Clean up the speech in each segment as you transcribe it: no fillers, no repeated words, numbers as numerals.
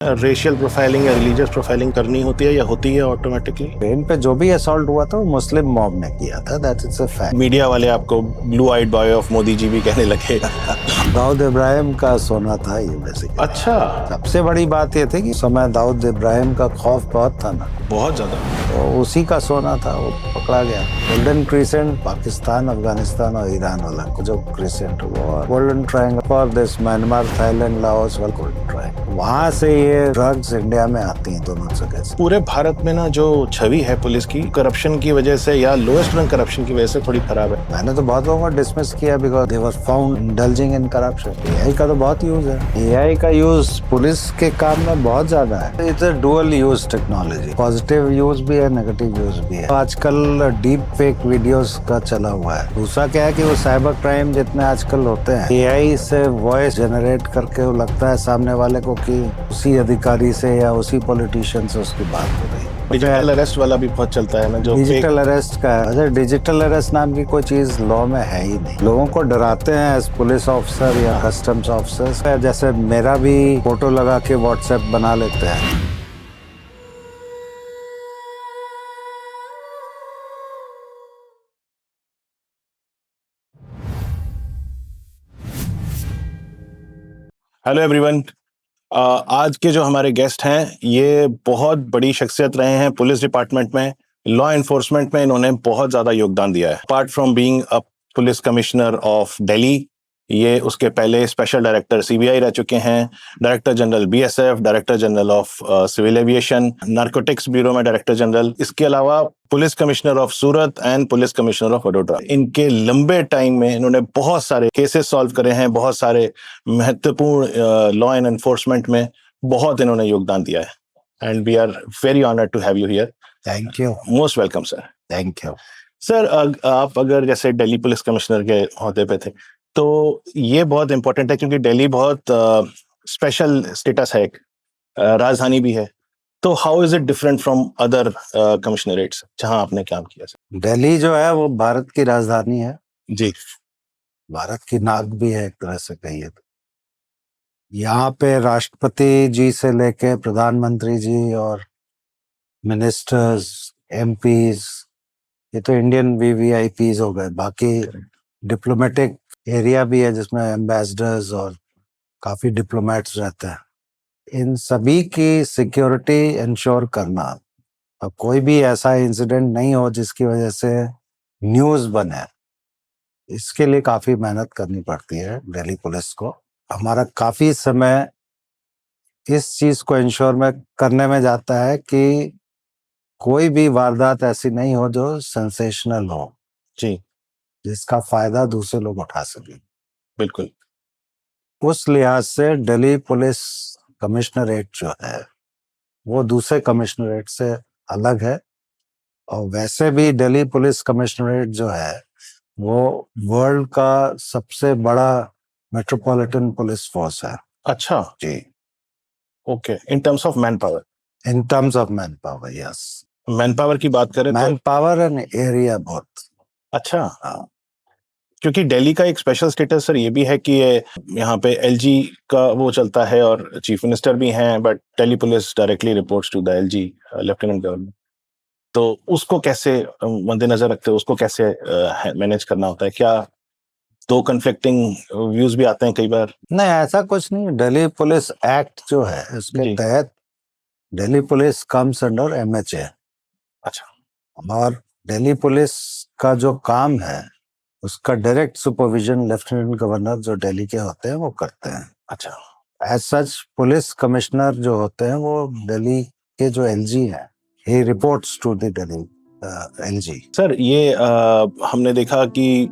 Racial profiling या religious profiling करनी होती है या होती है ऑटोमेटिकली? ट्रेन पे जो भी असॉल्ट हुआ था वो मुस्लिम मॉब ने किया था, that is a fact. Media वाले आपको blue eyed boy of Modi ji भी कहने लगे। दाऊद इब्राहिम का सोना था ये बेसिकली। अच्छा, सबसे बड़ी बात ये थी कि समय दाऊद इब्राहिम का खौफ बहुत था ना, बहुत ज्यादा। तो उसी का सोना था, वो पकड़ा गया। गोल्डन क्रिसेंट पाकिस्तान, अफगानिस्तान और ईरान वाला जो क्रिसेंट, वो golden triangle for this Myanmar, Thailand, Laos वाला गोल्डन ट्रायंगल। वहां से ये ड्रग्स इंडिया में आती हैं दोनों जगह से। पूरे भारत में ना जो छवि है पुलिस की, करप्शन की वजह से या लोएस्ट रैंक करप्शन की वजह से थोड़ी खराब है। मैंने तो बहुत लोगों को डिसमिस किया because they were found indulging in corruption. AI का तो बहुत यूज है। एआई का यूज पुलिस के काम में बहुत ज्यादा है। It's a dual use technology, positive use भी है, नेगेटिव यूज भी है। आजकल डीप फेक वीडियोस का चला हुआ है। दूसरा क्या है कि वो साइबर क्राइम जितने आजकल होते हैं, एआई से वॉइस जनरेट करके वो लगता है सामने वाले को कि उसी अधिकारी से या उसी पॉलिटिशियन से उसकी बात हो रही है। डिजिटल अरेस्ट वाला भी बहुत चलता है ना, जो डिजिटल अरेस्ट का है। अच्छा, डिजिटल अरेस्ट नाम की कोई चीज लॉ में है ही नहीं। लोगों को डराते हैं एज पुलिस ऑफिसर या कस्टम्स ऑफिसर। जैसे मेरा भी फोटो लगा के व्हाट्सएप बना लेते हैं। Hello everyone. आज के जो हमारे गेस्ट हैं ये बहुत बड़ी शख्सियत रहे हैं पुलिस डिपार्टमेंट में, लॉ एनफोर्समेंट में इन्होंने बहुत ज़्यादा योगदान दिया है। Apart from being a police commissioner of Delhi, ये उसके पहले स्पेशल डायरेक्टर सीबीआई रह चुके हैं, director general BSF, director general of civil aviation, narcotics bureau में डायरेक्टर जनरल, इसके अलावा police commissioner of Surat and police commissioner of Vadodara. इनके लंबे टाइम में इन्होंने बहुत सारे केसेस सॉल्व करे हैं, बहुत सारे महत्वपूर्ण लॉ एंड एनफोर्समेंट में बहुत इन्होंने योगदान दिया है। And we are very honoured to have you here. Thank you. Most welcome sir. Thank you. Sir, आप अगर जैसे दिल्ली पुलिस कमिश्नर के ओहदे पे थे, तो ये बहुत इंपॉर्टेंट है क्योंकि दिल्ली बहुत स्पेशल स्टेटस है, एक राजधानी भी है। तो how is it different from other commissionerates जहां आपने काम किया सर? दिल्ली जो है वो भारत की राजधानी है। जी। भारत की नाक भी है एक तरह से कहिए तो। यहाँ पे राष्ट्रपति जी से लेके प्रधानमंत्री जी और मिनिस्टर्स, एमपीज, ये तो इंडियन वीवीआईपीज हो गए। बाकी डिप्लोमेटिक एरिया भी है जिसमें एम्बेसडर्स और काफी डिप्लोमेट्स रहते हैं। इन सभी की सिक्योरिटी इंश्योर करना, और कोई भी ऐसा इंसिडेंट नहीं हो जिसकी वजह से न्यूज बने, इसके लिए काफी मेहनत करनी पड़ती है दिल्ली पुलिस को। हमारा काफी समय इस चीज को इंश्योर में करने में जाता है कि कोई भी वारदात ऐसी नहीं हो जो सेंसेशनल हो, जी जिसका फायदा दूसरे लोग उठा सके। बिल्कुल। उस लिहाज से दिल्ली पुलिस कमिश्नरेट जो है वो दूसरे कमिश्नरेट से अलग है। और वैसे भी दिल्ली पुलिस कमिश्नरेट जो है वो वर्ल्ड का सबसे बड़ा मेट्रोपॉलिटन पुलिस फोर्स है। अच्छा। जी। Okay, in terms of manpower? In terms of manpower, yes. Manpower की बात करें मैन तो पावर एंड एरिया बहुत। अच्छा, हाँ। क्योंकि दिल्ली का एक स्पेशल स्टेटस सर ये भी है कि ये यहाँ पे एलजी का वो चलता है और चीफ मिनिस्टर भी हैं, but Delhi police directly reports to the LG, lieutenant governor. तो उसको कैसे मद्देनजर रखते हो, उसको कैसे मैनेज करना होता है? क्या दो कन्फ्लिक्टिंग व्यूज भी आते हैं कई बार? नहीं, ऐसा कुछ नहीं। दिल्ली पुलिस एक्ट जो है उसके जी। तहत Delhi police comes under MHA. अच्छा। और दिल्ली पुलिस का जो काम है उसका डायरेक्ट सुपरविजन लेफ्टिनेंट गवर्नर जो दिल्ली के होते हैं वो करते हैं। अच्छा। एज सच पुलिस कमिश्नर जो होते हैं वो दिल्ली के जो एलजी हैं, he reports to the Delhi LG. Sir, ये हमने देखा कि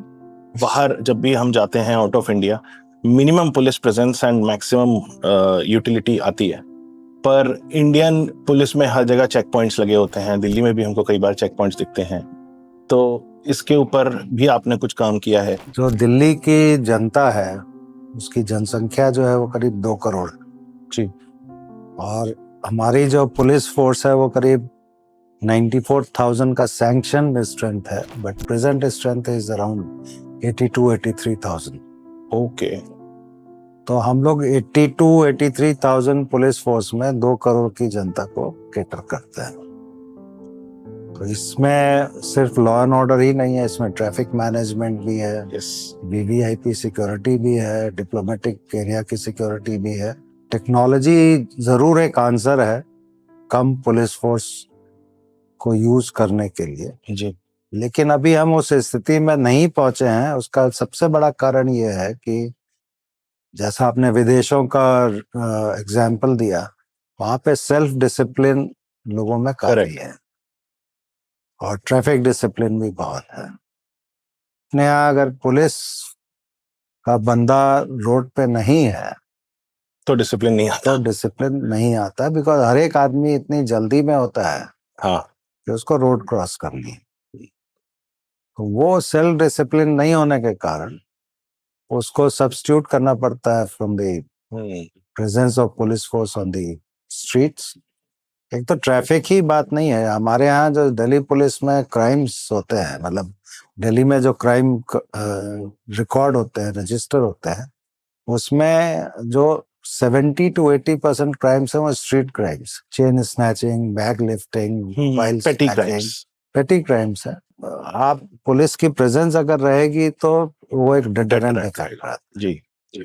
बाहर जब भी हम जाते हैं out of India, minimum police presence and maximum utility आती है, पर इंडियन पुलिस में हर जगह चेक पॉइंट्स लगे होते हैं। दिल्ली में भी हमको कई बार चेक पॉइंट्स दिखते हैं। तो इसके ऊपर भी आपने कुछ काम किया है? जो दिल्ली की जनता है उसकी जनसंख्या जो है वो करीब 2 करोड़। जी। और हमारी जो पुलिस फोर्स है वो करीब 94,000 का सैंक्शन स्ट्रेंथ है, but present strength is around 82-83,000। Okay. तो हम लोग 82-83,000 पुलिस फोर्स में 2 करोड़ की जनता को केटर करते हैं। तो इसमें सिर्फ लॉ एंड ऑर्डर ही नहीं है, इसमें ट्रैफिक मैनेजमेंट भी है, यस, वीवीआईपी सिक्योरिटी भी है, डिप्लोमेटिक एरिया की सिक्योरिटी भी है। टेक्नोलॉजी जरूर एक आंसर है कम पुलिस फोर्स को यूज करने के लिए, जी, लेकिन अभी हम उस स्थिति में नहीं पहुंचे हैं। उसका सबसे बड़ा कारण ये है कि जैसा आपने विदेशों का एग्जाम्पल दिया, वहां पे सेल्फ डिसिप्लिन लोगों में काफी करेक्ट, है और ट्रैफिक डिसिप्लिन भी बहुत है। अपने यहाँ अगर पुलिस का बंदा रोड पे नहीं है तो डिसिप्लिन नहीं आता। तो डिसिप्लिन नहीं आता, बिकॉज हर एक आदमी इतनी जल्दी में होता है हाँ, कि उसको रोड क्रॉस करनी है। तो वो सेल्फ डिसिप्लिन नहीं होने के कारण उसको सब्स्टिट्यूट करना पड़ता है from the presence of police force on the streets. एक तो ट्रैफिक ही बात नहीं है, हमारे यहाँ जो दिल्ली पुलिस में क्राइम्स होते हैं, मतलब दिल्ली में जो क्राइम रिकॉर्ड होते हैं, रजिस्टर होते हैं, उसमें जो 70-80% क्राइम्स हैं वो street crimes, chain snatching, bag lifting, file पेटी स्नैचिंग, क्राइम्स। पेटी क्राइम्स है। आप पुलिस की प्रेजेंस अगर रहेगी तो वो एक डिटरेंट इफेक्ट रहता है। जी, जी।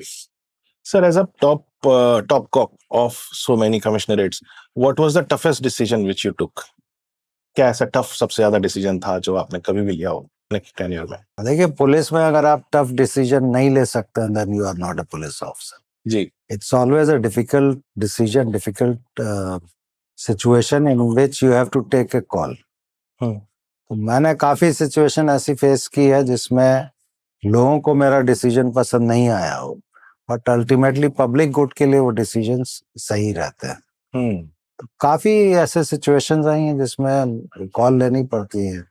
Sir, as a top cop of so many commissionerates, what was the toughest decision which you took? क्या ऐसा टफ सबसे ज्यादा डिसीजन था जो आपने कभी भी लिया हो अपने टेन्योर में? देखिए, पुलिस में अगर आप टफ डिसीजन नहीं ले सकते then you are not a police officer. जी, It's always a difficult decision, difficult situation in which you have to take a call. तो मैंने काफी सिचुएशन ऐसी फेस की है जिसमें लोगों को मेरा डिसीजन पसंद नहीं आया हो, बट अल्टीमेटली पब्लिक गुड के लिए वो डिसीजन सही रहते हैं। तो काफी ऐसे सिचुएशंस आई हैं जिसमें कॉल लेनी पड़ती है।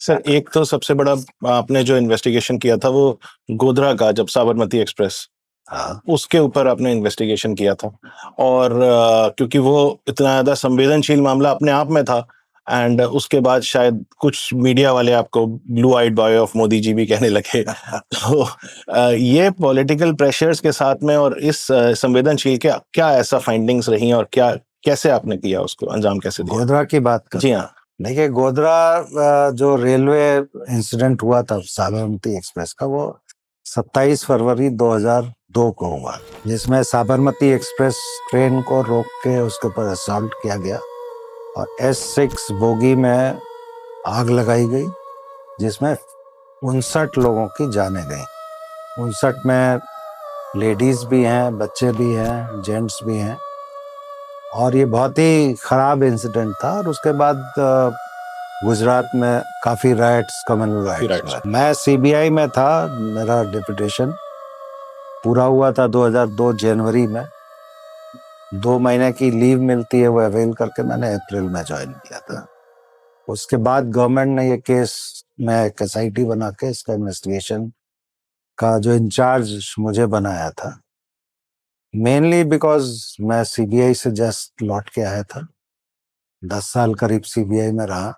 सर, एक तो सबसे बड़ा आपने जो इन्वेस्टिगेशन किया था वो गोधरा का, जब साबरमती एक्सप्रेस, हाँ, उसके ऊपर आपने इन्वेस्टिगेशन किया था, और क्योंकि वो इतना ज्यादा संवेदनशील मामला अपने आप में था, एंड उसके बाद शायद कुछ मीडिया वाले आपको blue eyed boy of Modi ji भी कहने लगे। तो ये पॉलिटिकल प्रेशर्स के साथ में और इस संवेदनशील के क्या ऐसा फाइंडिंग्स रही और क्या कैसे आपने किया, उसको अंजाम कैसे दिया? गोधरा की बात कर। जी हाँ। देखिए, गोधरा जो रेलवे इंसिडेंट हुआ था साबरमती एक्सप्रेस का, वो 27 फरवरी 2002 को हुआ, जिसमें साबरमती एक्सप्रेस ट्रेन को रोक के उसके ऊपर असॉल्ट किया गया और S6 बोगी में आग लगाई गई, जिसमें 59 लोगों की जानें गई। 59 में लेडीज भी हैं, बच्चे भी हैं, जेंट्स भी हैं, और ये बहुत ही खराब इंसिडेंट था। और उसके बाद गुजरात में काफी राइट्स, कम्युनल राइट्स हुए। मैं सीबीआई में था, मेरा डिप्यूटेशन पूरा हुआ था 2002 जनवरी में। 2 महीने की लीव मिलती है, वो अवेल करके मैंने अप्रैल में ज्वाइन किया था। उसके बाद गवर्नमेंट ने ये केस में एक SIT बना के इसका इन्वेस्टिगेशन का जो इंचार्ज मुझे बनाया था, मेनली बिकॉज मैं सीबीआई से जस्ट लौट के आया था, 10 साल करीब सीबीआई में रहा,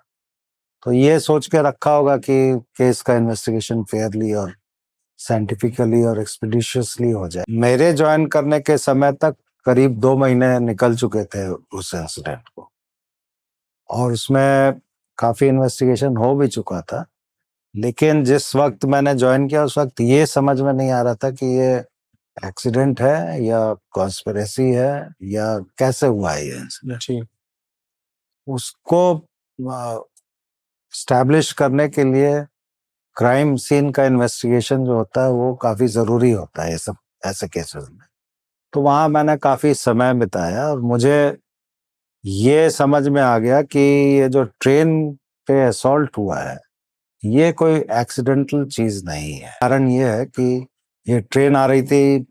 तो ये सोच के रखा होगा कि केस का इन्वेस्टिगेशन फेयरली और साइंटिफिकली और एक्सपीडिशियसली हो जाए। मेरे ज्वाइन करने के समय तक करीब 2 महीने निकल चुके थे उस इंसिडेंट को, और उसमें काफी इन्वेस्टिगेशन हो भी चुका था। लेकिन जिस वक्त मैंने ज्वाइन किया उस वक्त ये समझ में नहीं आ रहा था कि ये एक्सीडेंट है या कॉन्स्पिरेसी है या कैसे हुआ है ये इंसिडेंट। उसको स्टैब्लिश करने के लिए क्राइम सीन का इन्वेस्टिगेशन जो होता है वो काफी जरूरी होता है ये सब ऐसे केसेस में। तो वहां मैंने काफी समय बिताया और मुझे ये समझ में आ गया कि ये जो ट्रेन पे असॉल्ट हुआ है ये कोई एक्सीडेंटल चीज नहीं है। कारण ये है कि ये ट्रेन आ रही थी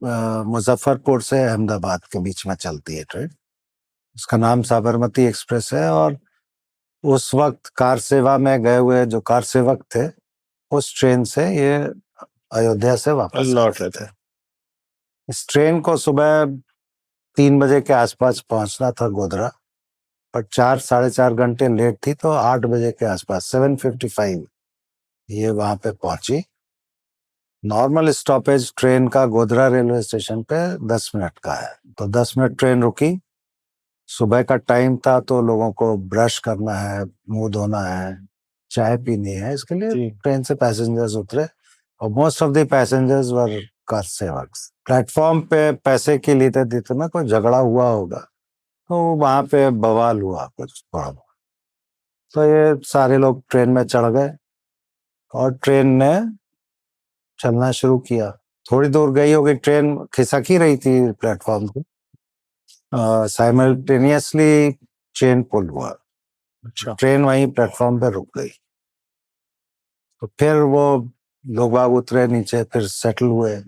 मुजफ्फरपुर से अहमदाबाद के बीच में चलती है ट्रेन, उसका नाम साबरमती एक्सप्रेस है, और उस वक्त कार सेवा में गए हुए जो कार सेवक थे उस ट्रेन से ये अयोध्या से वापस लौट रहे थे। इस ट्रेन को सुबह 3 बजे के आसपास पहुंचना था गोधरा, पर 4-4.5 घंटे लेट थी, तो 8 बजे के आसपास 7:55 ये वहां पे पहुंची। नॉर्मल स्टॉपेज ट्रेन का गोधरा रेलवे स्टेशन पे 10 मिनट का है, तो 10 मिनट ट्रेन रुकी। सुबह का टाइम था तो लोगों को ब्रश करना है, मुंह धोना है, चाय पीनी है, इसके लिए जी। ट्रेन से पैसेंजर्स उतरे और most of the passengers were car सेवक। प्लेटफॉर्म पे पैसे के लिए थे ना, कोई झगड़ा हुआ होगा तो वहां पे बवाल हुआ कुछ थोड़ा बहुत। तो ये सारे लोग ट्रेन में चढ़ गए और ट्रेन ने चलना शुरू किया। थोड़ी दूर गई होगी, ट्रेन खिसक ही रही थी प्लेटफॉर्म पे, साइमल्टेनियसली चेन पुल हुआ, अच्छा। ट्रेन वहीं प्लेटफॉर्म पे रुक गई। तो फिर वो लोग बाग उतरे नीचे, फिर सेटल हुए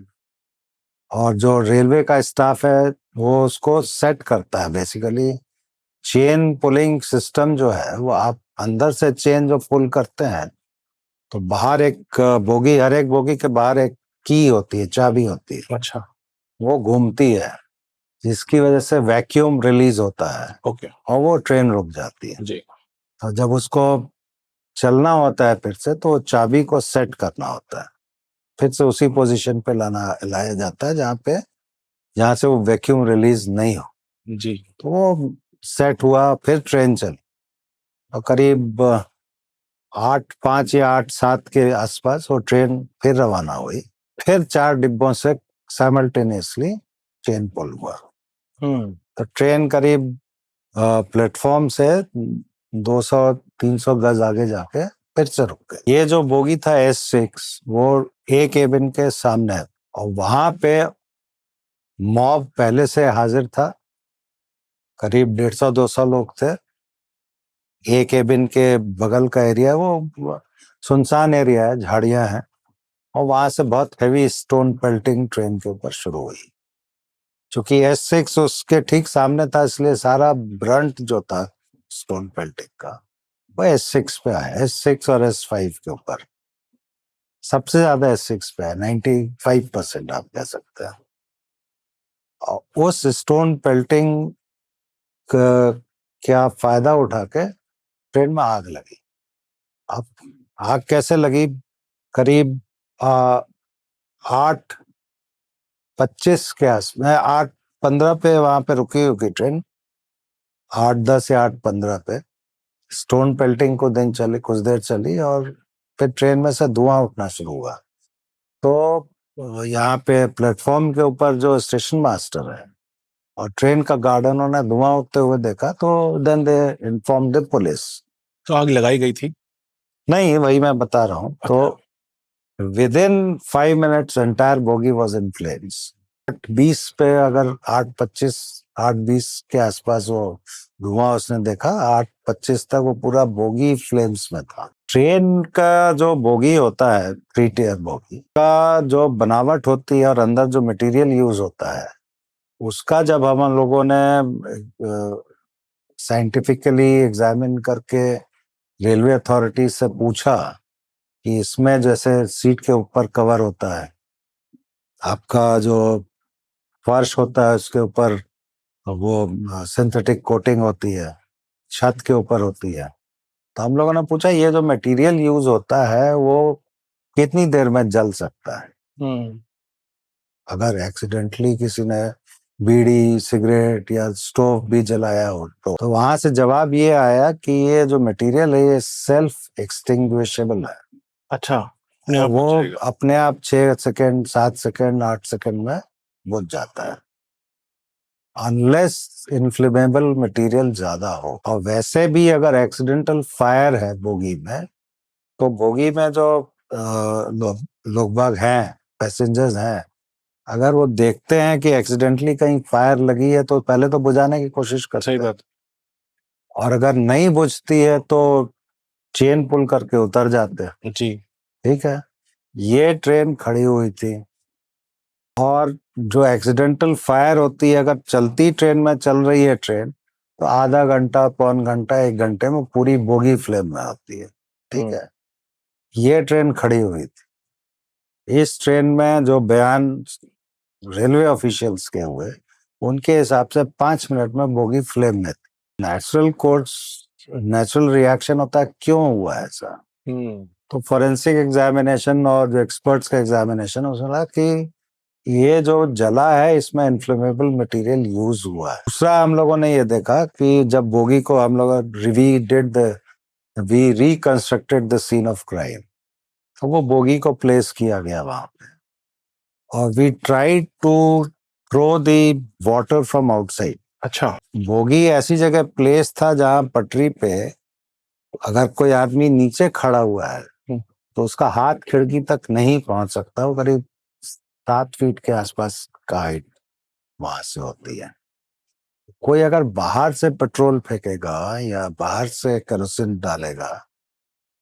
और जो रेलवे का स्टाफ है वो उसको सेट करता है। बेसिकली चेन पुलिंग सिस्टम जो है वो, आप अंदर से चेन जो पुल करते हैं तो बाहर एक बोगी, हर एक बोगी के बाहर एक की होती है, चाबी होती है, अच्छा। वो घूमती है जिसकी वजह से वैक्यूम रिलीज होता है ओके। और वो ट्रेन रुक जाती है। जी। और जब उसको चलना होता है फिर से, तो चाबी को सेट करना होता है, फिर से उसी पोजीशन पे लाया जाता है जहाँ से वो वैक्यूम रिलीज नहीं हो। जी। तो वो सेट हुआ, फिर ट्रेन चली और करीब 8:05 या 8:07 के आसपास वो ट्रेन फिर रवाना हुई। फिर 4 डिब्बों से साइमल्टेनियसली चेन पुल हुआ। तो ट्रेन करीब प्लेटफॉर्म से 200-300 गज आगे जाके फिर से रुक गए। ये जो बोगी था S6, वो ए केबिन के सामने है और वहां पे मॉब पहले से हाजिर था, करीब 150-200 लोग थे। ए केबिन के बगल का एरिया वो सुनसान एरिया है, झाड़ियां हैं, और वहां से बहुत हैवी स्टोन पेल्टिंग ट्रेन के ऊपर शुरू हुई। चूंकि S6 उसके ठीक सामने था, इसलिए सारा ब्रंट जो था स्टोन पेल्टिंग का वो S6 पे आया। S6 और S5 के ऊपर सबसे ज्यादा S6 पे है, 95% आप कह सकते हैं। और उस स्टोन पेल्टिंग क्या फायदा उठा के ट्रेन में आग लगी। अब आग कैसे लगी? करीब 8:25 के आसपास, 8:15 पे वहां पे रुकी होगी ट्रेन, 8:10 या 8:15 पे स्टोन पेल्टिंग को दिन चली, कुछ देर चली और फिर ट्रेन में से धुआं उठना शुरू हुआ। तो यहाँ पे प्लेटफॉर्म के ऊपर जो स्टेशन मास्टर है और ट्रेन का गार्ड, उन्होंने धुआं उठते हुए देखा, तो then they inform the police. तो आग लगाई गई थी? नहीं, वही मैं बता रहा हूँ। तो within 5 minutes entire bogie was in flames. 8:20 पे, अगर 8:25 8:20 के आसपास वो धुआं उसने देखा, 8:25 तक वो पूरा बोगी फ्लेम्स में था। ट्रेन का जो बोगी होता है, 3 टियर बोगी का जो बनावट होती है और अंदर जो मटेरियल यूज होता है, उसका जब हम लोगों ने साइंटिफिकली एग्जामिन करके रेलवे अथॉरिटी से पूछा कि इसमें जैसे सीट के ऊपर कवर होता है, आपका जो फर्श होता है उसके ऊपर वो सिंथेटिक कोटिंग होती है, छत के ऊपर होती है, तो हम लोगों ने पूछा ये जो मटेरियल यूज होता है वो कितनी देर में जल सकता है अगर एक्सीडेंटली किसी ने बीड़ी, सिगरेट या स्टोव भी जलाया हो तो वहां से जवाब ये आया कि ये जो मटेरियल है ये सेल्फ एक्सटिंग्विशेबल है। अच्छा। वो अपने आप 6 सेकंड, 7 सेकंड, 8 सेकंड में बुझ जाता है, अनलेस इन्फ्लेमेबल मटेरियल ज्यादा हो। और वैसे भी अगर एक्सीडेंटल फायर है बोगी में, तो बोगी में जो लोग बाग हैं, पैसेंजर्स हैं, अगर वो देखते हैं कि एक्सीडेंटली कहीं फायर लगी है तो पहले तो बुझाने की कोशिश करते हैं। सही बात। और अगर नहीं बुझती है तो चेन पुल करके उतर जाते हैं। जी। ठीक है, ये ट्रेन खड़ी हुई थी और जो एक्सीडेंटल फायर होती है, अगर चलती ट्रेन में चल रही है ट्रेन, तो आधा घंटा, पौन घंटा, 1 घंटे में पूरी बोगी फ्लेम में आती है। ठीक है, ये ट्रेन खड़ी हुई थी। इस ट्रेन में जो बयान रेलवे ऑफिशियल्स के हुए, उनके हिसाब से 5 मिनट में बोगी फ्लेम में थी। नेचुरल रिएक्शन होता है, क्यों हुआ ऐसा? तो फोरेंसिक एग्जामिनेशन और जो एक्सपर्ट्स का एग्जामिनेशन उसने लगा कि ये जो जला है इसमें इन्फ्लेमेबल मटेरियल यूज हुआ है। दूसरा हम लोगों ने ये देखा कि जब बोगी को हम लोग we reconstructed the scene of crime, तो वो बोगी को प्लेस किया गया वहां पे, और we tried to throw the water from outside. अच्छा। बोगी ऐसी जगह प्लेस था जहां पटरी पे अगर कोई आदमी नीचे खड़ा हुआ है तो उसका हाथ खिड़की तक नहीं पहुंच सकता। वो करीब 7 फीट के आसपास का हाइट वहां से होती है। कोई अगर बाहर से पेट्रोल फेंकेगा या बाहर से केरोसिन डालेगा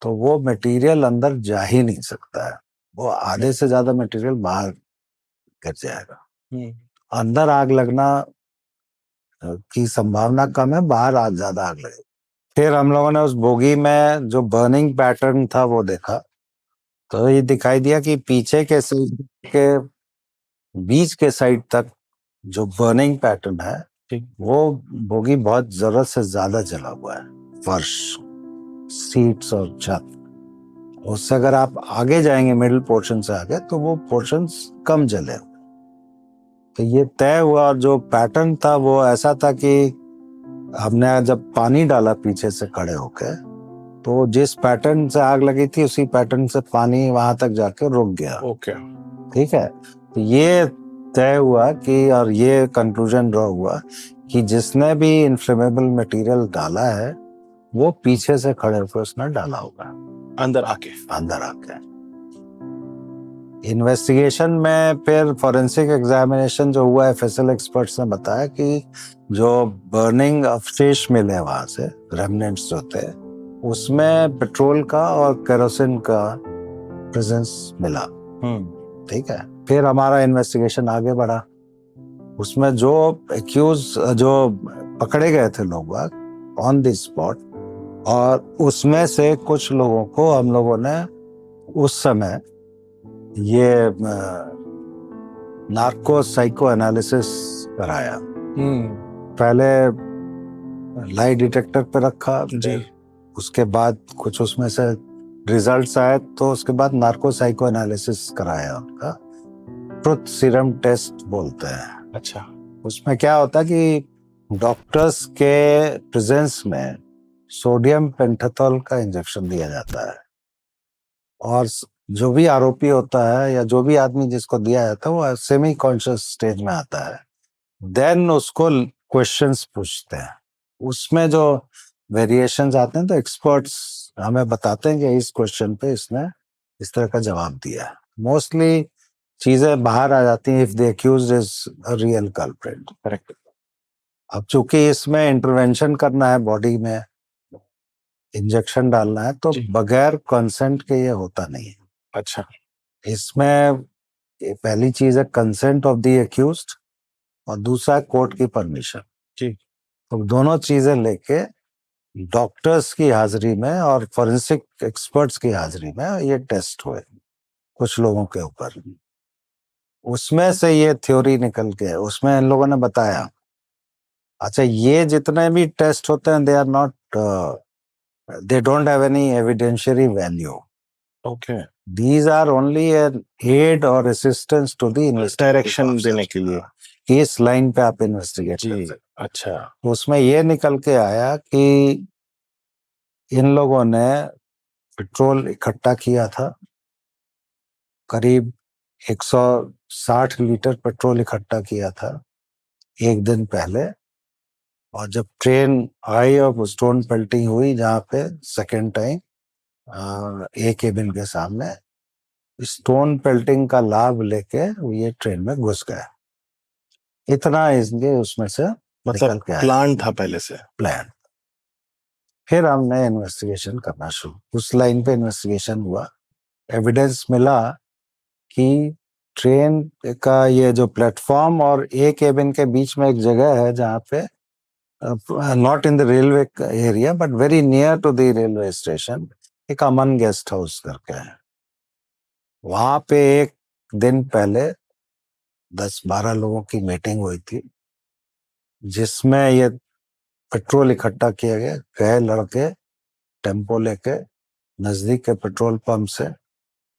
तो वो मटेरियल अंदर जा ही नहीं सकता है, वो आधे से ज्यादा मटेरियल बाहर गिर जाएगा। अंदर आग लगना की संभावना कम है, बाहर आज ज्यादा आग लगेगी। फिर हम लोगों ने उस बोगी में जो बर्निंग पैटर्न था वो देखा, तो ये दिखाई दिया कि पीछे के साइड के बीच के साइड तक जो बर्निंग पैटर्न है वो बोगी बहुत जरूरत से ज्यादा जला हुआ है। फर्श, सीट्स और छत, उससे अगर आप आगे जाएंगे मिडिल पोर्शन से आगे तो वो पोर्शंस कम जले। तो ये तय हुआ, और जो पैटर्न था वो ऐसा था कि हमने जब पानी डाला पीछे से खड़े होके तो जिस पैटर्न से आग लगी थी उसी पैटर्न से पानी वहां तक जाके रुक गया। ओके। ठीक है, तो ये तय हुआ कि, और ये कंक्लूजन ड्रॉ हुआ कि जिसने भी इन्फ्लेमेबल मटेरियल डाला है वो पीछे से खड़े होकर उसने डाला होगा, अंदर आके। इन्वेस्टिगेशन में फिर फोरेंसिक एग्जामिनेशन जो हुआ, एफएसएल एक्सपर्ट्स ने बताया कि जो बर्निंग अवशेष मिले वहां से, रेमनेंट्स जो थे, उसमें पेट्रोल का और केरोसिन का प्रेजेंस मिला। ठीक है, फिर हमारा इन्वेस्टिगेशन आगे बढ़ा। उसमें जो पकड़े गए थे लोग ऑन द स्पॉट, और उसमें से कुछ लोगों को हम लोगों ने उस समय ये नार्को साइको एनालिसिस कराया। पहले लाई डिटेक्टर पे रखा जी, उसके बाद कुछ उसमें से रिजल्ट्स आए तो उसके बाद नार्को साइको एनालिसिस कराया उनका, ट्रुथ सीरम टेस्ट बोलते हैं। अच्छा। उसमें क्या होता है कि डॉक्टर्स के प्रेजेंस में सोडियम पेंटाथॉल का इंजेक्शन दिया जाता है, और जो भी आरोपी होता है या जो भी आदमी जिसको दिया जाता है वो सेमी कॉन्शियस स्टेज में आता है। देन उसको क्वेश्चंस पूछते हैं, उसमें जो वेरिएशंस आते हैं तो एक्सपर्ट्स हमें बताते हैं कि इस क्वेश्चन पे इसने इस तरह का जवाब दिया है। मोस्टली चीजें बाहर आ जाती हैं if the accused is a real culprit. Correct. अब चूंकि इसमें इंटरवेंशन करना है, बॉडी में इंजेक्शन डालना है, तो बगैर कंसेंट के ये होता नहीं है। अच्छा। इसमें पहली चीज है कंसेंट ऑफ द एक्यूज्ड, और दूसरा है कोर्ट की परमिशन जी। तो दोनों चीजें लेके डॉक्टर्स की हाजिरी में और फोरेंसिक एक्सपर्ट्स की हाजिरी में ये टेस्ट हुए कुछ लोगों के ऊपर। उसमें से ये थ्योरी निकल के उसमें इन लोगों ने बताया, अच्छा ये जितने भी टेस्ट होते हैं they don't have any evidentiary value. Okay. These are only an aid or assistance to the direction देने के लिए कि इस लाइन पे आप इन्वेस्टिगेट कर जी। सकते। अच्छा। तो उसमें ये निकल के आया कि इन लोगों ने पेट्रोल इकट्ठा किया था, करीब 160 लीटर पेट्रोल इकट्ठा किया था एक दिन पहले, और जब ट्रेन आई और स्टोन पेल्टिंग हुई जहाँ पे सेकेंड टाइम ए केबिन के सामने, स्टोन पेल्टिंग का लाभ लेके ये ट्रेन में घुस गए। इतना इसके उसमें से मतलब प्लान था पहले से। प्लान। फिर हमने इन्वेस्टिगेशन करना शुरू, उस लाइन पे इन्वेस्टिगेशन हुआ। एविडेंस मिला कि ट्रेन का ये जो प्लेटफॉर्म और ए केबिन के बीच में एक जगह है जहाँ पे not in the railway area but very near to the railway station, एक अमन गेस्ट हाउस करके है। वहां पे एक दिन पहले 10-12 लोगों की मीटिंग हुई थी जिसमें ये पेट्रोल इकट्ठा किया गया। कई लड़के टेम्पो लेके नजदीक के पेट्रोल पंप से,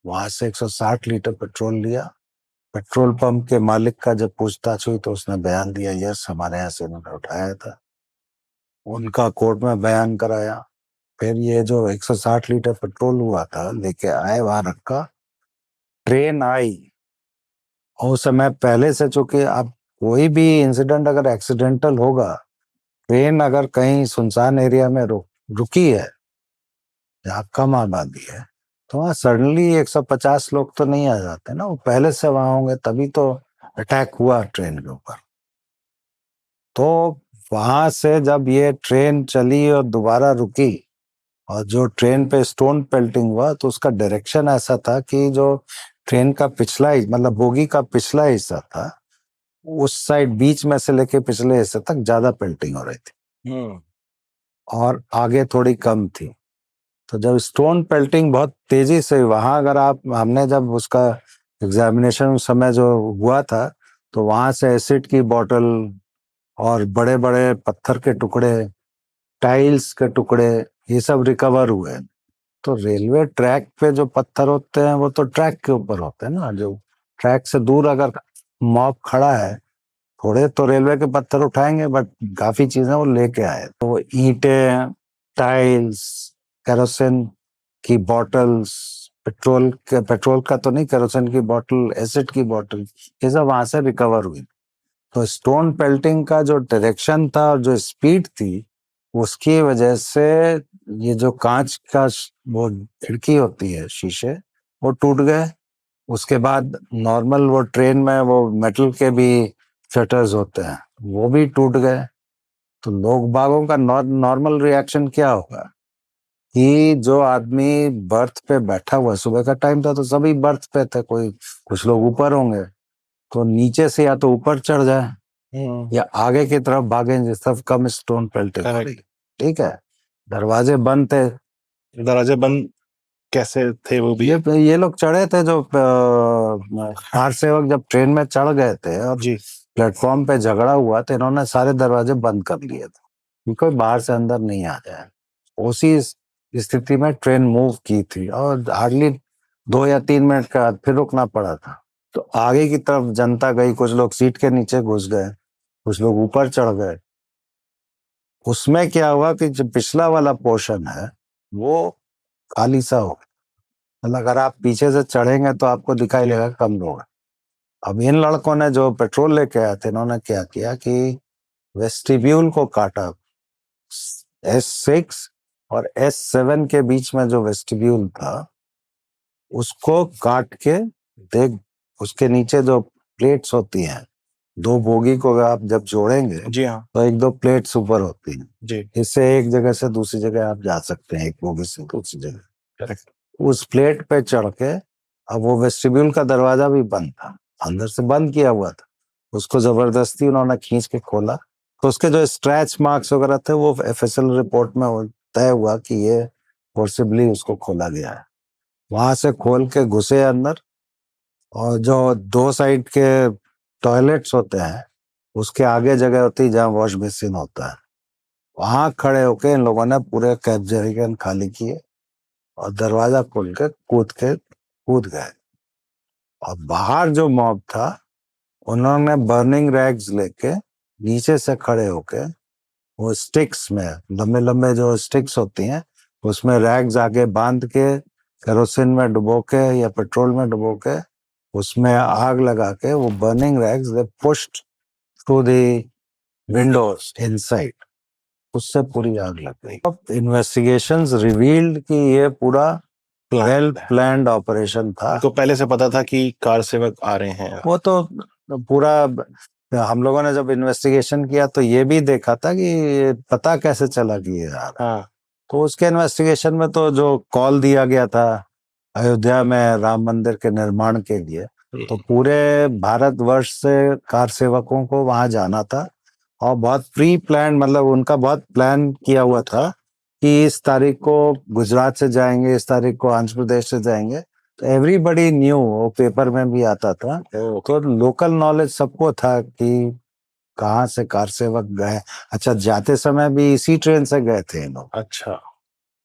वहां से 160 लीटर पेट्रोल लिया। पेट्रोल पंप के मालिक का जब पूछताछ हुई तो उसने बयान दिया, यस हमारे यहाँ से उन्होंने उठाया था। उनका कोर्ट में बयान कराया। फिर ये जो 160 लीटर पेट्रोल हुआ था लेके आए, वहां रखा। ट्रेन आई, और उस समय पहले से, चूंकि अब कोई भी इंसिडेंट अगर एक्सीडेंटल होगा, ट्रेन अगर कहीं सुनसान एरिया में रुकी है, जहाँ कम आबादी है, तो वहाँ सडनली 150 लोग तो नहीं आ जाते ना, वो पहले से वहां होंगे, तभी तो अटैक हुआ ट्रेन के ऊपर। तो वहां से जब ये ट्रेन चली और दोबारा रुकी, और जो ट्रेन पे स्टोन पेल्टिंग हुआ, तो उसका डायरेक्शन ऐसा था कि जो ट्रेन का पिछला मतलब बोगी का पिछला हिस्सा था, उस साइड बीच में से लेके पिछले हिस्से तक ज्यादा पेल्टिंग हो रही थी और आगे थोड़ी कम थी। तो जब स्टोन पेल्टिंग बहुत तेजी से, वहां अगर हमने जब उसका एग्जामिनेशन उस समय जो हुआ था, तो वहां से एसिड की बोतल और बड़े बड़े पत्थर के टुकड़े, टाइल्स के टुकड़े, ये सब रिकवर हुए। तो रेलवे ट्रैक पे जो पत्थर होते हैं वो तो ट्रैक के ऊपर होते हैं ना, जो ट्रैक से दूर अगर मॉब खड़ा है, थोड़े तो रेलवे के पत्थर उठाएंगे, बट काफी चीजें वो लेके आए। तो ईंटें, टाइल्स, केरोसिन की बॉटल्स, पेट्रोल का तो नहीं, केरोसिन की बोतल, एसिड की बोतल, ये सब वहां से रिकवर हुई। तो स्टोन पेल्टिंग का जो डायरेक्शन था और जो स्पीड थी, उसकी वजह से ये जो कांच का वो खिड़की होती है, शीशे, वो टूट गए। उसके बाद नॉर्मल वो ट्रेन में वो मेटल के भी शटर्स होते हैं, वो भी टूट गए। तो लोग बागों का नॉर्मल रिएक्शन क्या होगा कि जो आदमी बर्थ पे बैठा हुआ, सुबह का टाइम था तो सभी बर्थ पे थे, कुछ लोग ऊपर होंगे, तो नीचे से या तो ऊपर चढ़ जाए या आगे की तरफ भागे, जिस तरफ कम स्टोन पेल्टिंग हो रही। ठीक है, दरवाजे बंद थे। दरवाजे बंद कैसे थे वो भी? ये लोग चढ़े थे, जो कार सेवक जब ट्रेन में चढ़ गए थे और जी। प्लेटफॉर्म पे झगड़ा हुआ, तो इन्होंने सारे दरवाजे बंद कर लिए थे कि कोई बाहर से अंदर नहीं आ जाए। उसी स्थिति में ट्रेन मूव की थी और हार्डली 2 या 3 मिनट के बाद फिर रुकना पड़ा था। तो आगे की तरफ जनता गई, कुछ लोग सीट के नीचे घुस गए, कुछ लोग ऊपर चढ़ गए। उसमें क्या हुआ कि जो पिछला वाला पोर्शन है वो खाली सा हो गया। मतलब अगर आप पीछे से चढ़ेंगे तो आपको दिखाई देगा कम लोग हैं। अब इन लड़कों ने जो पेट्रोल लेके आए थे, इन्होंने क्या किया कि वेस्टिब्यूल को काटा। S6 और S7 के बीच में जो वेस्टिब्यूल था, उसको काट के, देख उसके नीचे जो प्लेट्स होती हैं, 2 बोगी को आप जब जोड़ेंगे, जी हाँ। तो 1-2 प्लेट्स ऊपर होती हैं, जी। इससे एक जगह से दूसरी जगह आप जा सकते हैं, एक बोगी से दूसरी जगह। करेक्ट। उस प्लेट पे चढ़ के, अब वो वेस्टिब्यूल का दरवाजा भी बंद था, अंदर से बंद किया हुआ था, उसको जबरदस्ती उन्होंने खींच के खोला। तो उसके जो स्क्रैच मार्क्स वगैरह थे, वो FSL रिपोर्ट में तय हुआ कि ये फोर्सिबली उसको खोला गया है। वहां से खोल के घुसे अंदर, और जो 2 साइड के टॉयलेट्स होते हैं, उसके आगे जगह होती है जहाँ वॉश बेसिन होता है, वहां खड़े होके इन लोगों ने पूरे कैब जरिगन खाली किए और दरवाजा खोल के कूद गए। और बाहर जो मॉब था, उन्होंने बर्निंग रैग्स लेके नीचे से खड़े होके, वो स्टिक्स में, लंबे लंबे जो स्टिक्स होती हैं, उसमें रैग्स आगे बांध के, केरोसिन में डुबो के या पेट्रोल में डुबो के, उसमें आग लगा के, वो burning rags they pushed through the Windows inside, उससे पूरी आग लग गई। इन्वेस्टिगेशंस रिवील्ड कि ये पूरा वेल प्लान्ड ऑपरेशन था। उनको पहले से पता था कि कार सेवक आ रहे हैं। वो तो पूरा, हम लोगों ने जब इन्वेस्टिगेशन किया तो ये भी देखा था कि पता कैसे चला कि ये आ रहा। हाँ। तो उसके इन्वेस्टिगेशन में तो जो कॉल दिया गया था अयोध्या में राम मंदिर के निर्माण के लिए, तो पूरे भारतवर्ष से कार सेवकों को वहां जाना था और बहुत प्री प्लान, मतलब उनका बहुत प्लान किया हुआ था कि इस तारीख को गुजरात से जाएंगे, इस तारीख को आंध्र प्रदेश से जाएंगे। तो एवरीबडी न्यू, वो पेपर में भी आता था, तो लोकल नॉलेज सबको था कि कहाँ से कार सेवक गए। अच्छा, जाते समय भी इसी ट्रेन से गए थे लोग। अच्छा।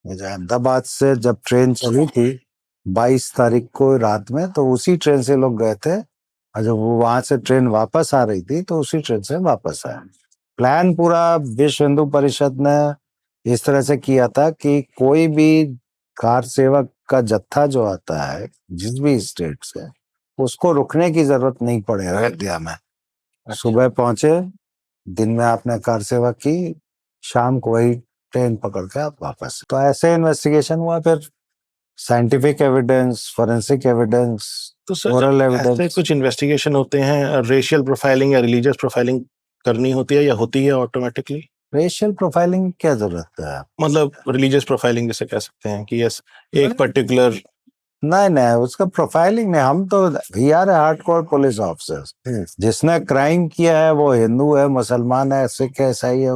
मुझे अहमदाबाद से जब ट्रेन चली थी 22 तारीख को रात में, तो उसी ट्रेन से लोग गए थे, और जब वो वहां से ट्रेन वापस आ रही थी तो उसी ट्रेन से वापस आए। प्लान पूरा विश्व हिंदू परिषद ने इस तरह से किया था कि कोई भी कार सेवक का जत्था जो आता है जिस भी स्टेट से, उसको रुकने की जरूरत नहीं पड़े अयोध्या में। सुबह पहुंचे, दिन में आपने कार सेवा की, शाम को वही ट्रेन पकड़ के आप वापस। तो ऐसे इन्वेस्टिगेशन हुआ, फिर साइंटिफिक एविडेंस, फोरेंसिक एविडेंस, तो सर ओरल जब ऐसे एविडेंस। कुछ इन्वेस्टिगेशन होते हैं, रेशियल प्रोफाइलिंग या रिलीजियस प्रोफाइलिंग करनी होती है या होती है ऑटोमेटिकली? रेशियल प्रोफाइलिंग क्या जरूरत है? मतलब रिलीजियस प्रोफाइलिंग जैसे कह सकते हैं कि यस एक पर्टिकुलर। नहीं नहीं, उसका प्रोफाइलिंग नहीं। हम तो we are hardcore police officers. जिसने क्राइम किया है वो हिंदू है, मुसलमान है, सिख है, ईसाई है,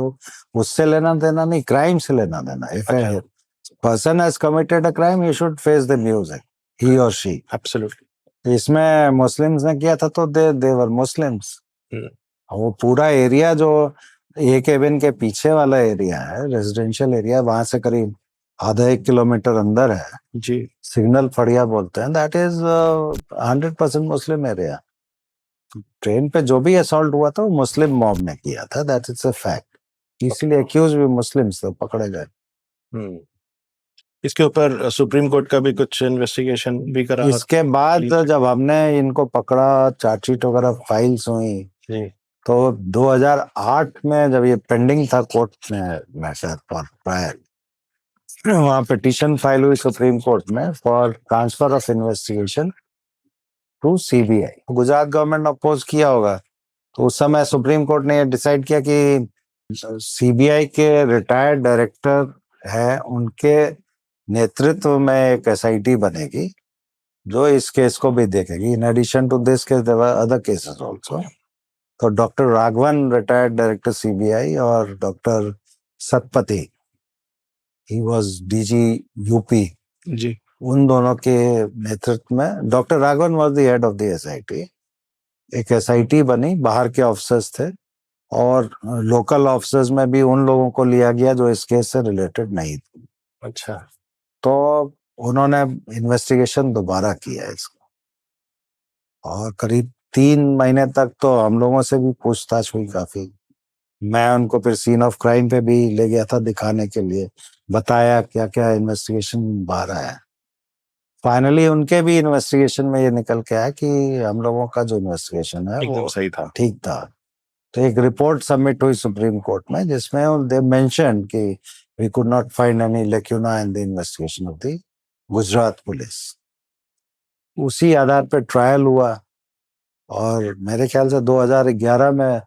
उससे लेना देना नहीं, क्राइम से लेना देना। If a person has committed a crime, he should face the music, he or she. Absolutely. इसमें मुस्लिम्स ने किया था तो दे वर मुस्लिम्स। वो पूरा एरिया जो ए केबिन के पीछे वाला एरिया है, रेजिडेंशियल एरिया, वहां से करीब आधा 1 किलोमीटर अंदर है जी। सिग्नल फड़िया बोलते हैं, that is 100% Muslim area. Train पे जो भी असॉल्ट हुआ था वो मुस्लिम मॉब ने किया था, दैट इज अ फैक्ट। इसीलिए अक्यूज भी मुस्लिम्स तो पकड़े गए। इसके ऊपर सुप्रीम कोर्ट का भी कुछ इन्वेस्टिगेशन भी करा? इसके बाद जब हमने इनको पकड़ा, चार्जशीट वगैरह फाइल्स हुई, तो 2008 में जब ये पेंडिंग था कोर्ट में मैटर फॉर ट्रायल, वहां पिटीशन फाइल हुई सुप्रीम कोर्ट में for transfer of investigation to CBI. Gujarat government ने अपोज किया होगा, तो उस समय सुप्रीम कोर्ट ने डिसाइड किया कि सीबीआई के रिटायर्ड डायरेक्टर है, उनके नेतृत्व में एक एसआईटी बनेगी जो इस केस को भी देखेगी। In addition to this case there were other cases also. तो doctor Raghavan, retired director CBI, और doctor Satpathy, he was DG UP ji. उन दोनों के नेतृत्व में, doctor Raghavan was the head of the SIT. एक एसआईटी बनी, बाहर के ऑफिसर्स थे, और लोकल ऑफिसर्स में भी उन लोगों को लिया गया जो इस केस से रिलेटेड नहीं थे। अच्छा। तो उन्होंने इन्वेस्टिगेशन दोबारा किया इसका, और करीब 3 महीने तक तो हम लोगों से भी पूछताछ हुई काफी। मैं उनको फिर सीन ऑफ क्राइम पे भी ले गया था दिखाने के लिए, बताया क्या क्या इन्वेस्टिगेशन बाहर आया। फाइनली उनके भी इन्वेस्टिगेशन में ये निकल के आया कि हम लोगों का जो इन्वेस्टिगेशन है एकदम वो सही था, ठीक था। तो एक रिपोर्ट सबमिट हुई सुप्रीम कोर्ट में, जिसमें they mention that we could not find any lacuna in the investigation of the Gujarat police. उसी आधार पर ट्रायल हुआ, और मेरे ख्याल से 2011 में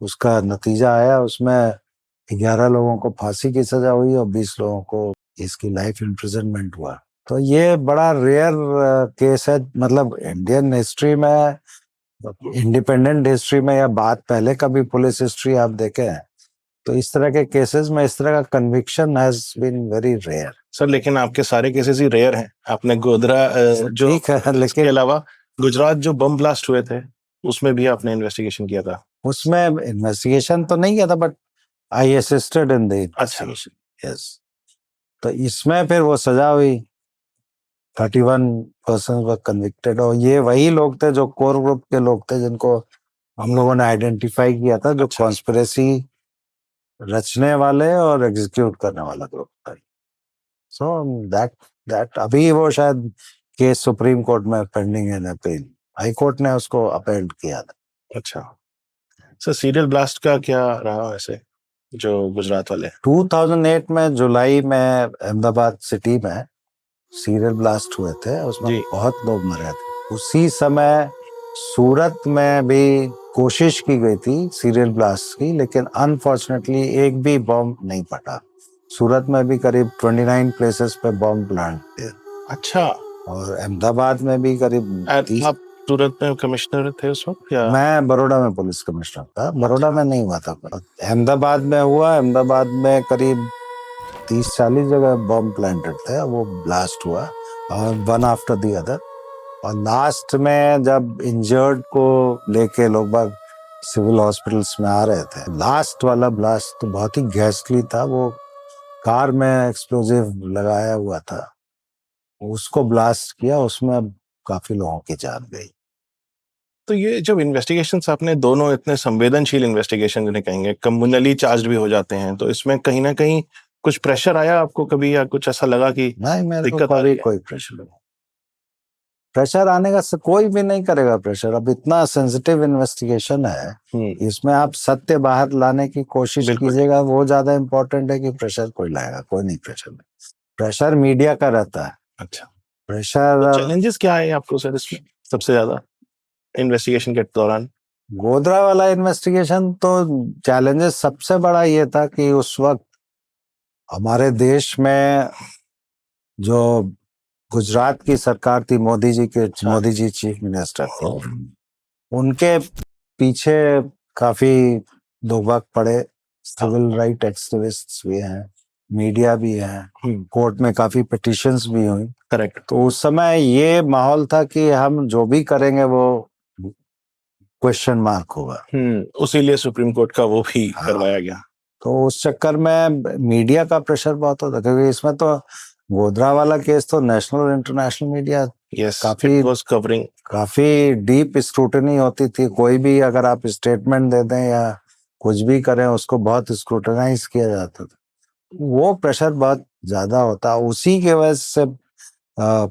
उसका नतीजा आया। उसमें 11 लोगों को फांसी की सजा हुई और 20 लोगों को इसकी लाइफ इम्प्रिजनमेंट हुआ। तो ये बड़ा रेयर केस है, मतलब इंडियन हिस्ट्री में, इंडिपेंडेंट हिस्ट्री में, या बात पहले का भी पुलिस हिस्ट्री आप देखें तो इस तरह के केसेस में इस तरह का conviction has been very rare. Sir लेकिन आपके सारे केसेस ही रेयर हैं। आपने गोधरा जो, ठीक है, इसके लेकिन अलावा गुजरात जो बम ब्लास्ट हुए थे उसमें भी आपने इन्वेस्टिगेशन किया था? उसमें इन्वेस्टिगेशन तो नहीं किया था, but I assisted in the investigation, yes. तो इसमें फिर वो सजा हुई, 31 पर्सन वर कन्विक्टेड, और ये वही लोग थे जो कोर ग्रुप के लोग थे जिनको हम लोगों ने आइडेंटिफाई किया था, जो कॉन्स्पिरेसी रचने वाले और एग्जीक्यूट करने वाला ग्रुप था। सो दैट अभी वो शायद केस सुप्रीम कोर्ट में पेंडिंग है, अपील हाई कोर्ट ने उसको अपील किया था। अच्छा सर, सीरियल ब्लास्ट का क्या रहा वैसे जो गुजरात वाले? 2008 में जुलाई में अहमदाबाद सिटी में सीरियल ब्लास्ट हुए थे, उसमें बहुत लोग मरे थे। उसी समय सूरत में भी कोशिश की गई थी सीरियल ब्लास्ट की, लेकिन अनफॉर्चुनेटली एक भी बॉम्ब नहीं फटा। सूरत में भी करीब 29 प्लेसेस पे बॉम्ब प्लांट थे। अच्छा। और अहमदाबाद में भी करीब 30। आप सूरत में कमिश्नर थे उस वक्त या? मैं बड़ौदा में पुलिस कमिश्नर था, बड़ौदा में नहीं हुआ था, अहमदाबाद में हुआ। अहमदाबाद में करीब 30-40 जगह बॉम्ब प्लांटेड थे, वो ब्लास्ट हुआ, और वन आफ्टर द अदर। और लास्ट में जब इंजर्ड को लेके लोग बाग सिविल हॉस्पिटल्स में आ रहे थे, लास्ट वाला ब्लास्ट तो बहुत ही गैसली था। वो कार में एक्सप्लोजिव लगाया हुआ था, उसको ब्लास्ट किया, उसमें अब काफी लोगों की जान गई। तो ये जब इन्वेस्टिगेशंस आपने दोनों इतने संवेदनशील इन्वेस्टिगेशन जिन्हें कहेंगे, कम्युनली चार्ज भी हो जाते हैं, तो इसमें कहीं ना कहीं कुछ प्रेशर आया आपको कभी, या कुछ ऐसा लगा कि नहीं, मेरे को दिक्कत आ कभी रही है? कोई प्रेशर नहीं। प्रेशर आने का कोई भी नहीं करेगा प्रेशर। अब इतना सेंसिटिव इन्वेस्टिगेशन है, इसमें आप सत्य बाहर लाने की कोशिश बिल्कुल। कीजिएगा, वो ज्यादा इम्पोर्टेंट है कि प्रेशर कोई लाएगा। कोई नहीं, प्रेशर मीडिया का रहता है। अच्छा, प्रेशर तो चैलेंजेस क्या है आपको सर इसमें सबसे ज्यादा इन्वेस्टिगेशन के दौरान? गोधरा वाला इन्वेस्टिगेशन तो चैलेंजेस सबसे बड़ा ये था कि उस वक्त हमारे देश में जो गुजरात की सरकार थी, मोदी जी चीफ मिनिस्टर थे, उनके पीछे काफी लोग वक्त पड़े। सिविल राइट एक्टिविस्ट्स भी हैं, मीडिया भी है, कोर्ट में काफी पिटिशंस भी हुई। करेक्ट। तो उस समय ये माहौल था कि हम जो भी करेंगे वो क्वेश्चन मार्क होगा। उसीलिए सुप्रीम कोर्ट का वो भी हाँ। करवाया गया। तो उस चक्कर में मीडिया का प्रेशर बहुत होता, क्योंकि इसमें तो गोधरा वाला केस तो नेशनल और इंटरनेशनल मीडिया यस, काफी इट वाज कवरिंग। काफी डीप स्क्रूटनी होती थी। कोई भी अगर आप स्टेटमेंट दे दें या कुछ भी करें, उसको बहुत स्क्रूटनाइज किया जाता था। वो प्रेशर बहुत ज्यादा होता, उसी के वजह से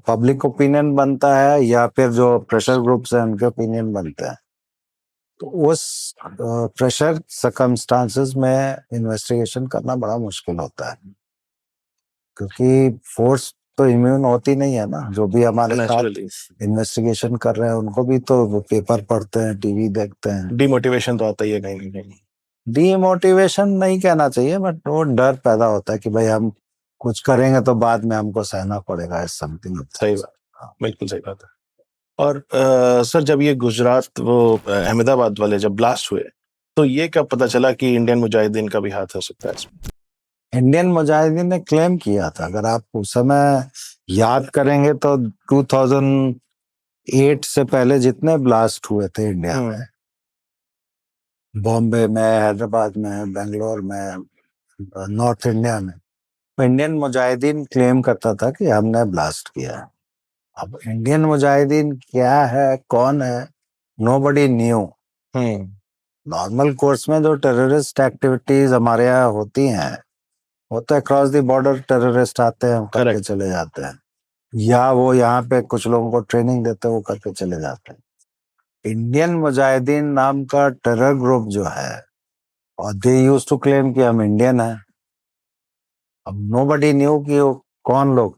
पब्लिक ओपिनियन बनता है, या फिर जो प्रेशर ग्रुप्स हैं उनके ओपिनियन बनते हैं। तो उस प्रेशर सर्कमस्टांसेस में इन्वेस्टिगेशन करना बड़ा मुश्किल होता है, क्योंकि फोर्स तो इम्यून होती नहीं है ना। जो भी हमारे साथ नेचुरली इन्वेस्टिगेशन कर रहे हैं, उनको भी तो वो पेपर पढ़ते हैं, टीवी देखते हैं। डिमोटिवेशन तो आता ही है कहीं ना कहीं। डीमोटिवेशन नहीं कहना चाहिए, बट वो डर पैदा होता है कि भाई हम कुछ करेंगे तो बाद में हमको सहना पड़ेगा, इस समथिंग। सही बात, बिल्कुल सही बात है। और सर, जब ये गुजरात वो अहमदाबाद वाले जब ब्लास्ट हुए, तो ये कब पता चला कि इंडियन मुजाहिदीन का भी हाथ हो सकता है इसमें? इंडियन मुजाहिदीन ने क्लेम किया था। अगर आप उस समय याद करेंगे तो 2008 से पहले जितने ब्लास्ट हुए थे इंडिया में, बॉम्बे में, हैदराबाद में, बेंगलोर में, नॉर्थ इंडिया में, इंडियन मुजाहिदीन क्लेम करता था कि हमने ब्लास्ट किया है। अब इंडियन मुजाहिदीन क्या है, कौन है, नोबडी न्यू। नॉर्मल कोर्स में जो टेररिस्ट एक्टिविटीज हमारे यहाँ होती हैं, वो तो अक्रॉस द बॉर्डर टेररिस्ट आते हैं, करके चले जाते हैं, या वो यहाँ पे कुछ लोगों को ट्रेनिंग देते हैं, वो करके चले जाते हैं। इंडियन मुजाहिदीन नाम का टेरर ग्रुप जो है, और दे यूज्ड टू क्लेम कि हम इंडियन हैं। अब नोबडी न्यू कि वो कौन लोग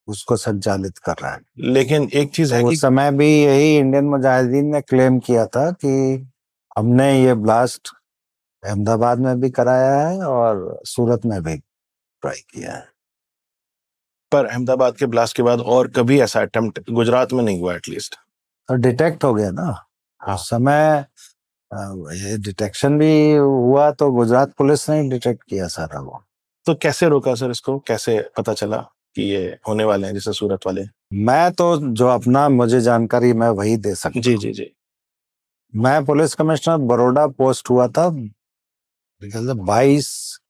उसको संचालित कर रहा है। लेकिन एक चीज है तो कि उस समय भी यही इंडियन मुजाहिदीन ने क्लेम किया था कि हमने ये ब्लास्ट अहमदाबाद में भी कराया है और सूरत में भी ट्राई किया है। पर अहमदाबाद के ब्लास्ट के बाद और कभी ऐसा अटेम्प्ट गुजरात में नहीं हुआ एटलीस्ट। और डिटेक्ट हो गया ना। हाँ। उस समय ये डिटेक्शन भी हुआ, तो गुजरात पुलिस ने डिटेक्ट किया सारा वो। तो कैसे रोका सर इसको, कैसे पता चला कि ये होने वाले हैं जैसे सूरत वाले? मैं तो जो अपना मुझे जानकारी मैं वही दे सकता जी जी जी। मैं पुलिस कमिश्नर बड़ौदा पोस्ट हुआ था 22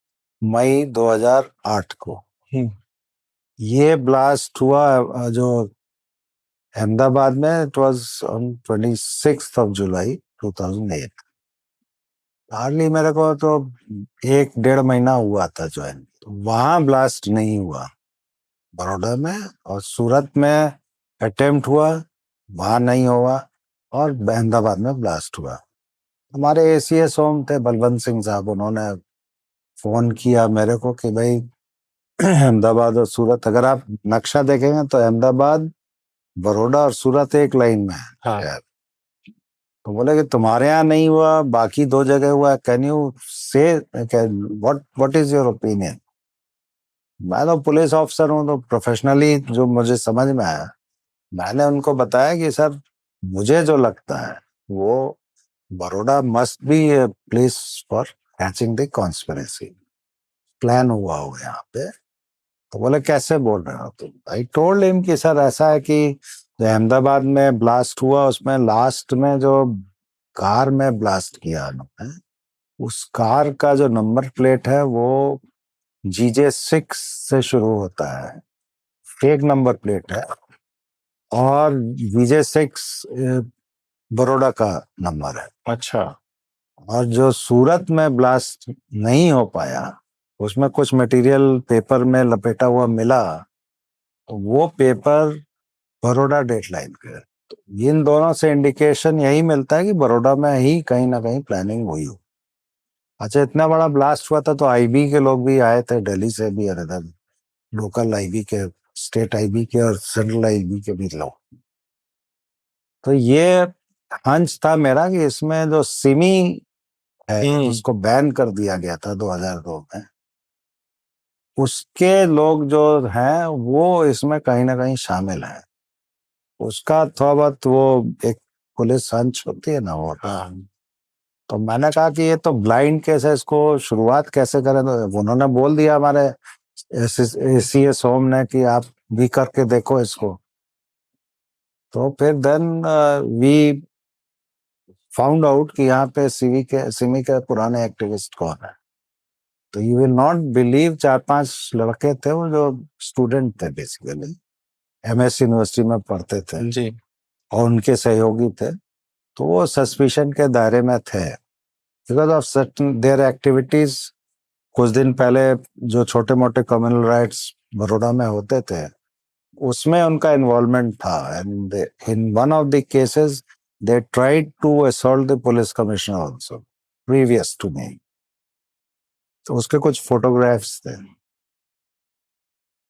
मई 2008 को। ये ब्लास्ट हुआ जो अहमदाबाद में, it was on 26 of July 2008। Hardly मेरे को तो 1-1.5 महीना हुआ था ज्वाइन। वहां ब्लास्ट नहीं हुआ बड़ौदा में, और सूरत में अटेम्प्ट हुआ, वहां नहीं हुआ, और अहमदाबाद में ब्लास्ट हुआ। हमारे एसीएस होम थे बलवंत सिंह साहब, उन्होंने फोन किया मेरे को कि भाई अहमदाबाद और सूरत, अगर आप नक्शा देखेंगे तो अहमदाबाद, बड़ौदा और सूरत एक लाइन में है। हाँ। तो बोले कि तुम्हारे यहाँ नहीं हुआ, बाकी 2 जगह हुआ, कैन यू से व्हाट इज योर ओपिनियन। मैं तो पुलिस ऑफिसर हूँ, तो प्रोफेशनली जो मुझे समझ में आया, मैंने उनको बताया कि सर मुझे जो लगता है वो Baroda must be a place for catching the conspiracy, plan हुआ हो यहाँ पे। तो बोले कैसे बोल रहे हो तुम। आई टोल्ड हिम कि सर ऐसा है कि जो अहमदाबाद में ब्लास्ट हुआ, उसमें लास्ट में जो कार में ब्लास्ट किया उन्होंने, उस कार का जो नंबर प्लेट है वो GJ6 से शुरू होता है, फेक नंबर प्लेट है, और VJ6 बड़ौदा का नंबर है। अच्छा। और जो सूरत में ब्लास्ट नहीं हो पाया, उसमें कुछ मटेरियल पेपर में लपेटा हुआ मिला, तो वो पेपर बड़ौदा डेडलाइन के। तो इन दोनों से इंडिकेशन यही मिलता है कि बड़ौदा में ही कहीं ना कहीं प्लानिंग हुई हो। अच्छा, इतना बड़ा ब्लास्ट हुआ था तो IB के लोग भी आए थे, दिल्ली से भी, और इधर लोकल IB के, स्टेट IB के और सेंट्रल IB के भी लोग। तो ये हंच था मेरा कि इसमें जो सिमी है, उसको बैन कर दिया गया था 2002 में, उसके लोग जो हैं वो इसमें कहीं ना कहीं शामिल हैं। उसका थोड़ा बहुत वो एक पुलिस हंच होती है ना, वो हाँ। तो मैंने कहा कि ये तो ब्लाइंड केस है, इसको शुरुआत कैसे करें। तो उन्होंने बोल दिया हमारे CS होम ने कि आप भी करके देखो इसको। तो फिर देन वी फाउंड आउट कि यहाँ पे सिमी के पुराने एक्टिविस्ट कौन है। तो यू विल नॉट बिलीव, 4-5 लड़के थे वो, जो स्टूडेंट थे बेसिकली, MS यूनिवर्सिटी में पढ़ते थे जी। और उनके सहयोगी थे। तो वो सस्पिशन के दायरे में थे because of certain their activities. कुछ दिन पहले जो छोटे मोटे कम्युनल राइट्स बड़ौदा में होते थे, उसमें उनका इन्वॉल्वमेंट था। And in one of the cases they tried to assault the police commissioner also previous to me. तो उसके कुछ फोटोग्राफ्स थे।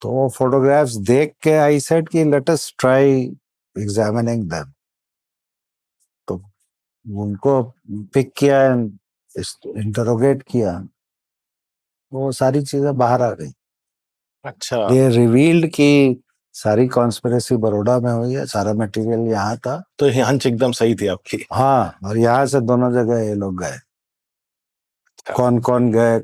तो वो फोटोग्राफ्स देख के आई सेड कि let us try examining them. तो उनको पिक किया, इंटरोगेट किया, वो सारी चीजें बाहर आ गई। अच्छा। दे रिवील्ड कि सारी कॉन्स्पिरेसी बड़ौदा में हुई है, सारा मटेरियल यहाँ था। तो ये हंच एकदम सही थी आपकी। हाँ, और यहाँ से दोनों जगह ये लोग गए। कौन कौन गए,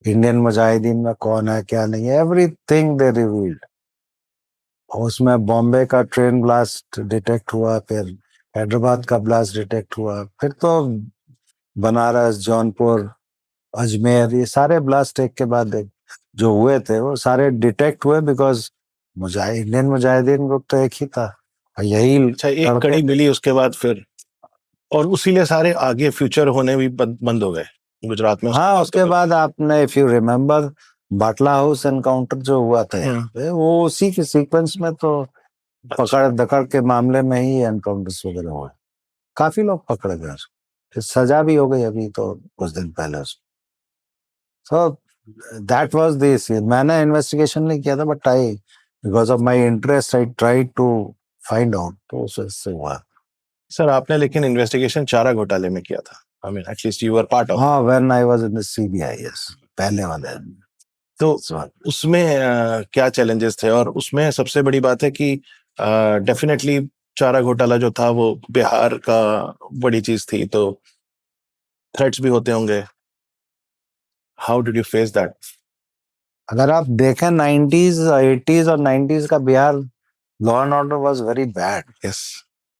इंडियन मुजाहिदीन में कौन है क्या नहीं है, एवरीथिंग दे रिवील्ड। उसमें बॉम्बे का ट्रेन ब्लास्ट डिटेक्ट हुआ, फिर हैदराबाद का ब्लास्ट डिटेक्ट हुआ, फिर तो बनारस, जौनपुर, अजमेर, ये सारे ब्लास्ट एक के बाद एक जो हुए थे वो सारे डिटेक्ट हुए बिकॉज इंडियन मुजाहिदीन ग्रुप तो एक ही था। और यही अच्छा, एक कड़ी मिली उसके बाद फिर, और उसी लिए सारे आगे फ्यूचर होने भी बंद हो गए गुजरात में। हाँ, उसके बाद आपने, if you remember, Batla house encounter जो हुआ था यहाँ पे, वो उसी के सीक्वेंस में तो पकड़ दकड़ के मामले में ही एनकाउंटर्स वगैरह हुए। काफी लोग पकड़े गए, फिर सजा भी हो गई अभी तो कुछ दिन पहले। So that was this. मैंने इन्वेस्टिगेशन नहीं किया था, but I, because of my interest, I tried to find out. तो उससे हुआ। सर, आपने लेकिन इन्वेस्टिगेशन चारा घोटाले में किया था। I mean at least you were part of. हाँ, when I was in the CBI, yes, पहले वाले। तो उसमें क्या चैलेंजेस थे? और उसमें सबसे बड़ी बात है कि डेफिनेटली चारा घोटाला जो था वो बिहार का बड़ी चीज थी, तो थ्रेट्स भी होते होंगे। How did you face that? अगर आप देखें 90s, 80s और 90s का Bihar, law and order was very bad. Yes.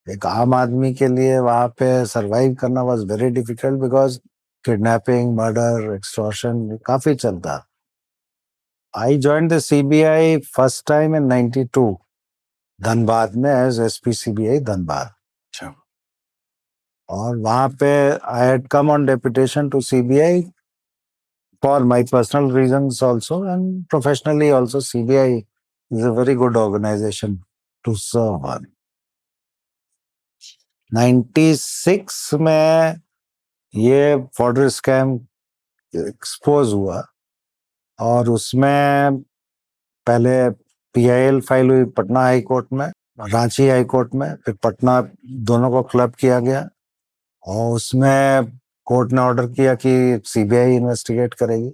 एक आम आदमी के लिए वहां पे सरवाइव करना was very difficult because kidnapping, murder, extortion काफी चलता। I joined the CBI first time in 92 Dhanbad में एज SP CBI धनबाद। अच्छा। और वहां पे I had come on deputation to CBI for my personal reasons also, and professionally also. CBI is a very good organization to serve on. 96 में ये fodder scam expose हुआ, और उसमें पहले PIL फाइल हुई पटना हाई कोर्ट में, Ranchi high court में, फिर पटना, दोनों को क्लब किया गया। और उसमें कोर्ट ने ऑर्डर किया कि CBI इन्वेस्टिगेट करेगी।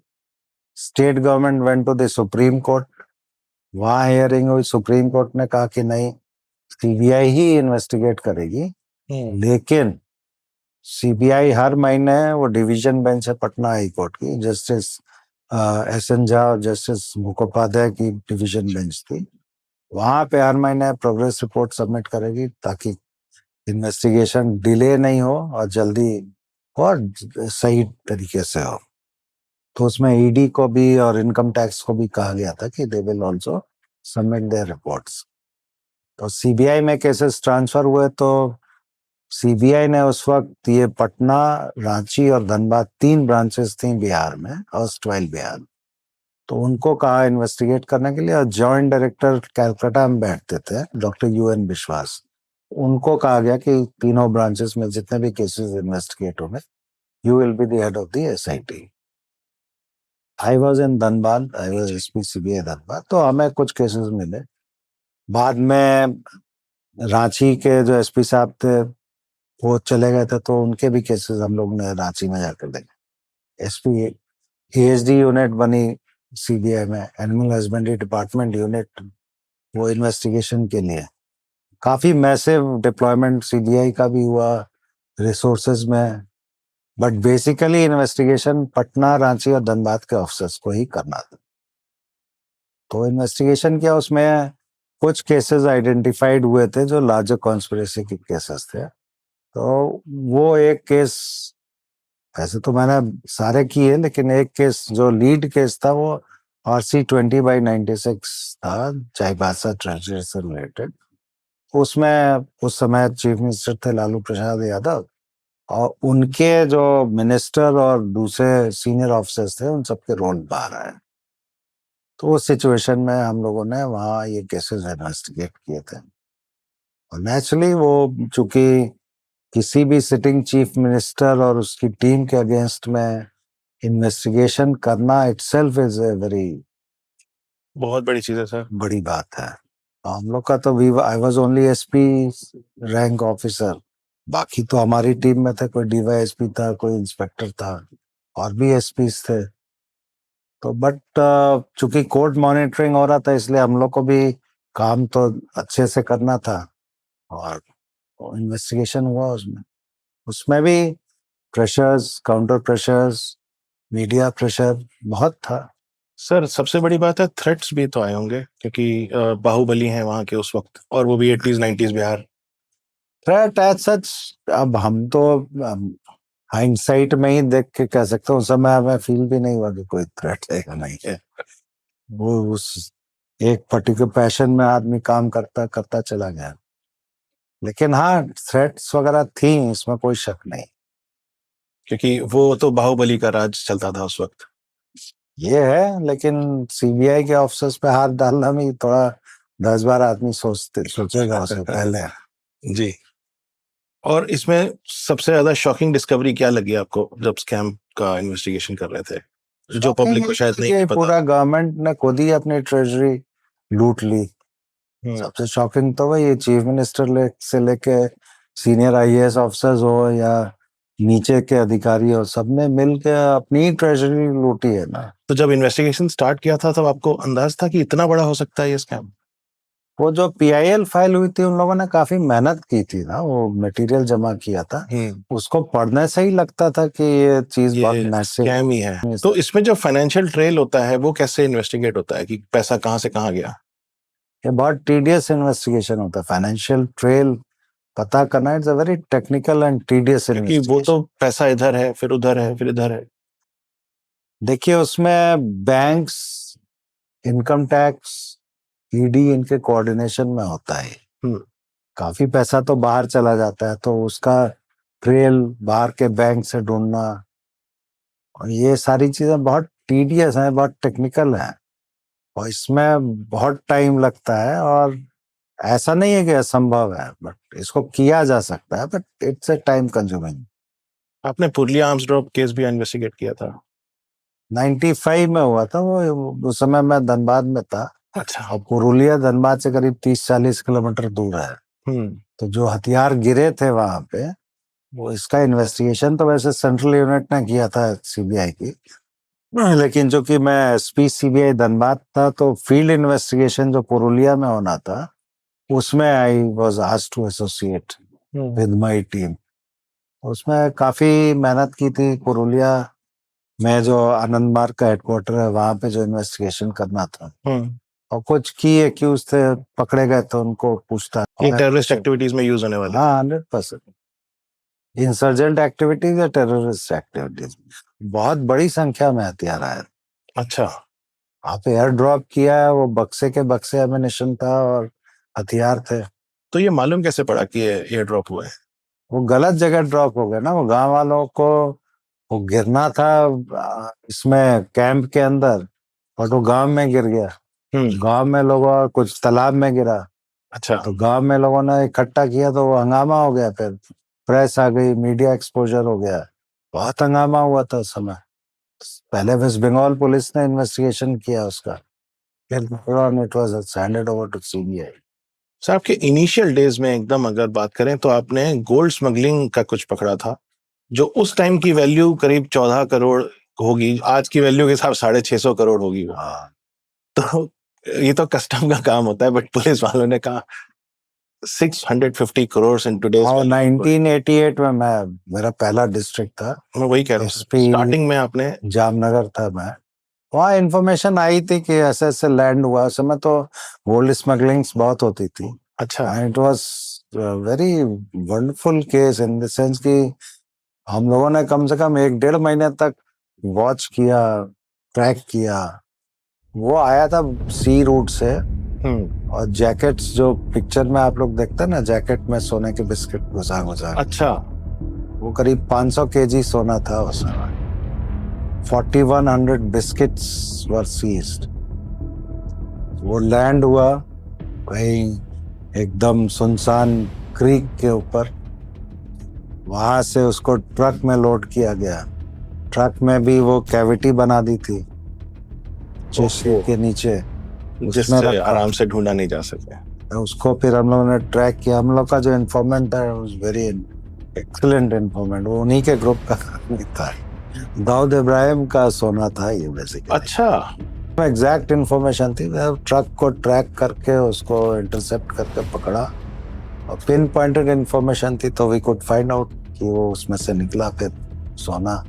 State government went to the supreme court, वहां हियरिंग हुई। सुप्रीम कोर्ट ने कहा कि नहीं, CBI ही इन्वेस्टिगेट करेगी। लेकिन CBI हर महीने, वो डिवीजन बेंच है पटना हाई कोर्ट की, जस्टिस SN झा और जस्टिस मुखोपाध्याय की डिवीजन बेंच थी, वहां पे हर महीने प्रोग्रेस रिपोर्ट सबमिट करेगी ताकि इन्वेस्टिगेशन डिले नहीं हो और जल्दी और सही तरीके से हो। तो उसमें ईडी को भी और इनकम टैक्स को भी कहा गया था कि they will also submit there reports. तो सीबीआई में केसेस ट्रांसफर हुए तो सीबीआई ने उस वक्त ये पटना, रांची और धनबाद 3 ब्रांचेस थी बिहार में, ऑस्ट्रेल बिहार, तो उनको कहा इन्वेस्टिगेट करने के लिए। और जॉइंट डायरेक्टर कैलकाटा में बैठते थे डॉक्टर यूएन विश्वास, उनको कहा गया कि तीनों ब्रांचेस में जितने भी केसेस इन्वेस्टिगेट होंगे, you will be the head of the SIT. I was in Dhanbad, I was SP CBI Dhanbad, तो हमें कुछ केसेस मिले। बाद में रांची के जो एसपी साहब थे वो चले गए थे, तो उनके भी केसेस हम लोग ने रांची में जाकर देखे। एसपी एएसडी यूनिट बनी सीबीआई में, एनिमल हस्बेंड्री डिपार्टमेंट यूनिट, वो इन्वेस्टिगेशन के लिए। काफी मैसिव डिप्लॉयमेंट सीबीआई का भी हुआ रिसोर्सेज में, but basically investigation Patna, Ranchi और धनबाद के ऑफिसर्स को ही करना था। तो इन्वेस्टिगेशन किया, उसमें कुछ केसेस आइडेंटिफाइड हुए थे जो लार्जर कॉन्स्पिरेसी के केसेस थे। तो वो एक केस, ऐसे तो मैंने सारे किए, लेकिन एक केस जो लीड केस था वो RC-20/96 था, चाईबासा ट्रेजरी से रिलेटेड। उसमें उस समय चीफ मिनिस्टर थे लालू प्रसाद यादव, और उनके जो मिनिस्टर और दूसरे सीनियर ऑफिसर्स थे उन सबके रोल बाहर आए। तो उस सिचुएशन में हम लोगों ने वहाँ ये केसेस इन्वेस्टिगेट किए थे। और नेचुरली वो चूंकि किसी भी सिटिंग चीफ मिनिस्टर और उसकी टीम के अगेंस्ट में इन्वेस्टिगेशन करना इटसेल्फ इज ए वेरी बहुत बड़ी चीज है सर। बड़ी बात है। हम लोग का तो I was only SP rank officer, बाकी तो हमारी टीम में थे, कोई डीवाईएसपी था, कोई इंस्पेक्टर था, और भी एसपीस थे। तो बट चूंकि कोर्ट मॉनिटरिंग हो रहा था, इसलिए हम लोग को भी काम तो अच्छे से करना था, और इन्वेस्टिगेशन हुआ उसमें। उसमें भी pressures, counter pressures, media pressure बहुत था। सर सबसे बड़ी बात है, थ्रेट्स भी तो आए होंगे, क्योंकि बाहुबली हैं वहां के उस वक्त, और वो भी 80s 90s Bihar. Threat as such, अब हम तो हाइंडसाइट में ही देख के कह सकते हैं, उस समय हमें फील भी नहीं हुआ कि कोई थ्रेट है या नहीं है। वो उस एक पर्टिकुलर पैशन में आदमी काम करता करता चला गया। लेकिन हाँ, थ्रेट्स वगैरह थी, इसमें कोई शक नहीं। क्योंकि वो तो बाहुबली का राज चलता था उस वक्त। ये है, लेकिन सीबीआई के ऑफिसर्स पे हाथ डालना भी थोड़ा 10 बार आदमी सोचेगा उससे पहले। जी। और इसमें सबसे ज्यादा शॉकिंग डिस्कवरी क्या लगी आपको जब स्कैम का इन्वेस्टिगेशन कर रहे थे, जो पब्लिक को शायद नहीं पता? पूरा गवर्नमेंट ने खुद ही अपनी ट्रेजरी लूट ली। सबसे शॉकिंग तो वही, चीफ मिनिस्टर से लेके सीनियर आईएएस ऑफिसर्स हो या नीचे के अधिकारी हो, सबने मिलकर अपनी ट्रेजरी लूटी है ना। तो जब इन्वेस्टिगेशन स्टार्ट किया था तब आपको अंदाज था कि इतना बड़ा हो सकता है ये स्कैम? वो जो PIL फाइल हुई थी, उन लोगों ने काफी मेहनत की थी ना, वो मटेरियल जमा किया था, उसको पढ़ने से ही लगता था कि ये चीज बहुत मैसिव स्कैम ही है। तो इसमें जो फाइनेंशियल ट्रेल होता है वो कैसे इन्वेस्टिगेट होता है, कि पैसा कहाँ से कहाँ गया? ये बहुत टीडियस इन्वेस्टिगेशन होता है, फाइनेंशियल ट्रेल पता करना। It's a very technical and tedious क्योंकि वो तो पैसा इधर है, फिर उधर है, फिर इधर है। देखिए, उसमें बैंक्स, इनकम टैक्स, ईडी, इनके कोऑर्डिनेशन में होता है। काफी पैसा तो बाहर चला जाता है, तो उसका ट्रेल बाहर के बैंक से ढूंढना, और ये सारी चीजें बहुत टीडियस हैं, बहुत टेक्निकल हैं, और इसमें बहुत टाइम लगता है। और ऐसा नहीं है कि असंभव है, बट इसको किया जा सकता है, but it's a time consuming. आपने पुरलिया आर्म्स ड्रॉप केस भी इन्वेस्टिगेट किया था? 95 में हुआ था वो, उस समय मैं धनबाद में था। अच्छा। और पुरुलिया धनबाद से करीब 30-40 किलोमीटर दूर है। तो जो हथियार गिरे थे वहां पे, वो इसका इन्वेस्टिगेशन तो वैसे सेंट्रल यूनिट ने किया था, सीबीआई की, लेकिन जो कि मैं एसपी सीबीआई धनबाद था, तो फील्ड इन्वेस्टिगेशन जो पुरुलिया में होना था, उसमें I was asked to associate with my team. उसमें काफी मेहनत की थी। पुरुलिया में जो आनंद मार्ग का हेडक्वार्टर है, वहां पे जो इन्वेस्टिगेशन करना था, और कुछ की एक्यूज थे पकड़े गए, तो उनको पूछता ये टेररिस्ट एक्टिविटीज में यूज होने वाले? हाँ, 100% इंसर्जेंट एक्टिविटीज या टेररिस्ट एक्टिविटीज। बहुत बड़ी संख्या में हथियार आए। अच्छा, आप एयर ड्रॉप किया है, वो बक्से के बक्से एमिनेशन था और हथियार थे। तो ये मालूम कैसे पड़ा कि ये एयर ड्रॉप हुआ है? वो गलत जगह ड्रॉप हो गया ना, वो गांव वालों को वो गिरना था इसमें कैंप के अंदर, और वो गांव में गिर गया। गांव में लोगों कुछ तालाब में गिरा, अच्छा, तो गांव में लोगों ने इकट्ठा किया तो वो हंगामा हो गया। फिर प्रेस आ गई, मीडिया एक्सपोजर हो गया, बहुत हंगामा हुआ था उस समय। पहले वेस्ट बंगाल पुलिस ने इन्वेस्टिगेशन किया उसका, फिर it was handed over to CBI. Sir आपके इनिशियल डेज में एकदम अगर बात करें तो आपने गोल्ड स्मगलिंग का कुछ पकड़ा था, जो उस टाइम की वैल्यू करीब 14 करोड़ होगी, आज की वैल्यू के हिसाब 650 करोड़ होगी वो। हाँ, तो ये तो कस्टम का काम होता है, बट पुलिस वालों ने कहा 650 करोड़ इन टुडेज। और 1988 में मेरा पहला डिस्ट्रिक्ट था, मैं वही कह रहा हूँ, एसपी स्टार्टिंग में आपने जामनगर था मैं। वहाँ इन्फॉर्मेशन आई थी कि ऐसे ऐसे लैंड हुआ। उस समय तो गोल्ड स्मगलिंग्स बहुत होती थी। अच्छा, it was very wonderful case in the sense कि हम लोगों ने कम से कम 1-1.5 महीने तक वॉच किया, ट्रैक किया। वो आया था सी रूट से, और जैकेट्स जो पिक्चर में आप लोग देखते हैं ना, जैकेट में सोने के बिस्किट घुसा घुसा, अच्छा, वो करीब 500 केजी सोना था उस समय। 4100 बिस्किट्स वर सीज्ड। वो लैंड हुआ कहीं एकदम सुनसान क्रीक के ऊपर। वहां से उसको ट्रक में लोड किया गया। ट्रक में भी वो कैविटी बना दी थी चेस्ट के नीचे, उसमें जिससे रखा। आराम से ढूंढा नहीं जा सके। उसको फिर हम लोगों ने ट्रैक किया। हम लोग का जो इन्फॉर्मेंट था वेरी एक्सीलेंट इन्फॉर्मेंट, वो उन्हीं के ग्रुप का आदमी था। दाऊद इब्राहिम का सोना था ये बेसिकली। अच्छा, एग्जैक्ट इन्फॉर्मेशन थी। ट्रक को ट्रैक करके उसको इंटरसेप्ट करके पकड़ा, और पिन पॉइंटेड इन्फॉर्मेशन थी, तो वी कुड फाइंड आउट कि वो उसमें से निकला फिर सोना।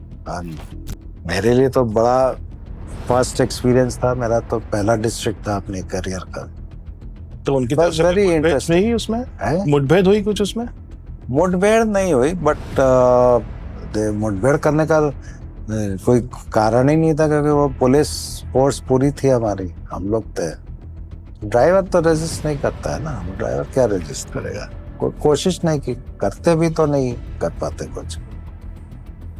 मेरे लिए तो बड़ा फर्स्ट एक्सपीरियंस था, मेरा तो पहला डिस्ट्रिक्ट था अपने करियर का। तो उनकी तरफ से वेरी मुठभेड़ इंटरेस्टिंग हुई उसमें? है। मुठभेड़ हुई कुछ उसमें? मुठभेड़ नहीं हुई, बट मुठभेड़ करने का कोई कारण ही नहीं था, क्योंकि वो पुलिस फोर्स पूरी थी हमारी, हम लोग थे। ड्राइवर तो रेजिस्ट नहीं करता है ना, ड्राइवर क्या रेजिस्ट करेगा? कोई कोशिश नहीं की, करते भी तो नहीं कर पाते कुछ।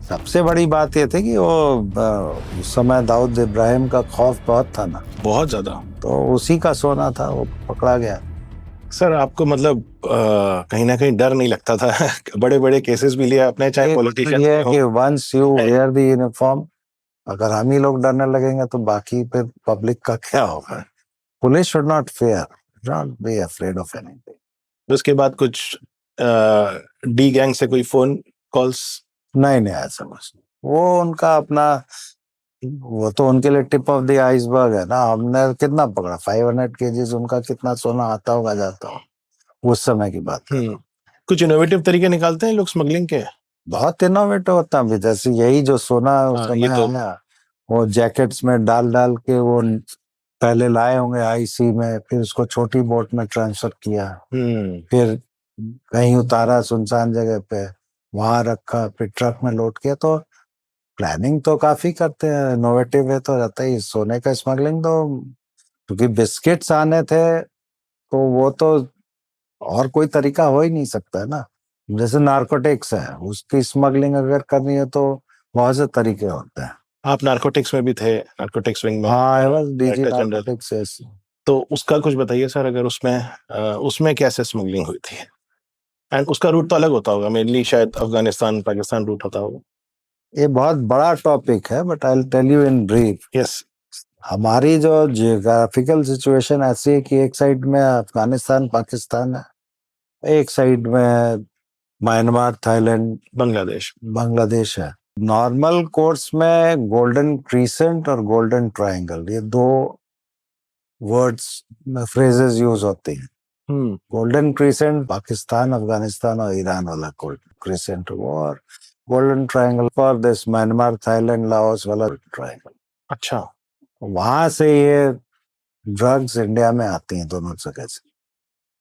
सबसे बड़ी बात ये थी कि वो उस समय दाऊद इब्राहिम का खौफ बहुत था ना, बहुत ज्यादा। तो उसी का सोना था, वो पकड़ा गया। सर आपको मतलब कहीं ना कहीं डर नहीं लगता था? बड़े बड़े केसेस भी लिए आपने, चाहे पॉलिटिशियंस ये के है हो। कि once you wear the uniform, अगर हम ही लोग डरने लगेंगे तो बाकी फिर पब्लिक का क्या होगा? Police should not fair, not be afraid of anything. उसके बाद कुछ डी गैंग से कोई फोन कॉल्स? नहीं नहीं, ऐसा कुछ नहीं। वो उनका अपना, वो तो उनके लिए टिप ऑफ द आइसबर्ग है ना। हमने कितना पकड़ा, 500 केजीज, उनका कितना सोना आता होगा जाता हो, उस समय की बात है। कुछ इनोवेटिव तरीके निकालते हैं लोग स्मगलिंग के? बहुत इनोवेटिव होता है, जैसे यही जो सोना उस समय ये तो आया, वो जैकेट्स में डाल डाल के वो पहले लाए होंगे आईसी में, फिर उसको छोटी बोट में ट्रांसफर किया, फिर कहीं उतारा सुनसान जगह पे, वहां रखा, फिर ट्रक में लोड किया। तो प्लानिंग तो काफी करते हैं, इनोवेटिव है तो रहता ही। सोने का स्मगलिंग तो, क्योंकि बिस्किट्स आने थे, तो वो तो और कोई तरीका हो ही नहीं सकता है ना। जैसे नारकोटिक्स है, उसकी स्मगलिंग अगर करनी है तो बहुत से तरीके होते हैं। आप नारकोटिक्स में भी थे, नारकोटिक्स विंग में? हाँ, I was DG director general. Narcotics. तो उसका कुछ बताइए सर, अगर उसमें उसमें कैसे स्मगलिंग हुई थी? एंड उसका रूट तो अलग होता होगा, मेनली शायद अफगानिस्तान पाकिस्तान रूट होता होगा। ये बहुत बड़ा टॉपिक है, but I will tell you in brief. Yes. हमारी जो जियोग्राफिकल सिचुएशन ऐसी है कि एक साइड में अफगानिस्तान पाकिस्तान है, एक साइड में म्यांमार थाईलैंड बांग्लादेश। बांग्लादेश है। नॉर्मल कोर्स में गोल्डन क्रीसेंट और गोल्डन ट्रायंगल, ये दो वर्ड्स में फ्रेजेस यूज होते हैं। गोल्डन क्रीसेंट पाकिस्तान अफगानिस्तान और ईरान वाला गोल्डन क्रीसेंट, और golden triangle for this Myanmar Thailand Laos वाला ट्रायंगल। अच्छा। वहां से ये ड्रग्स इंडिया में आती हैं दोनों जगह से।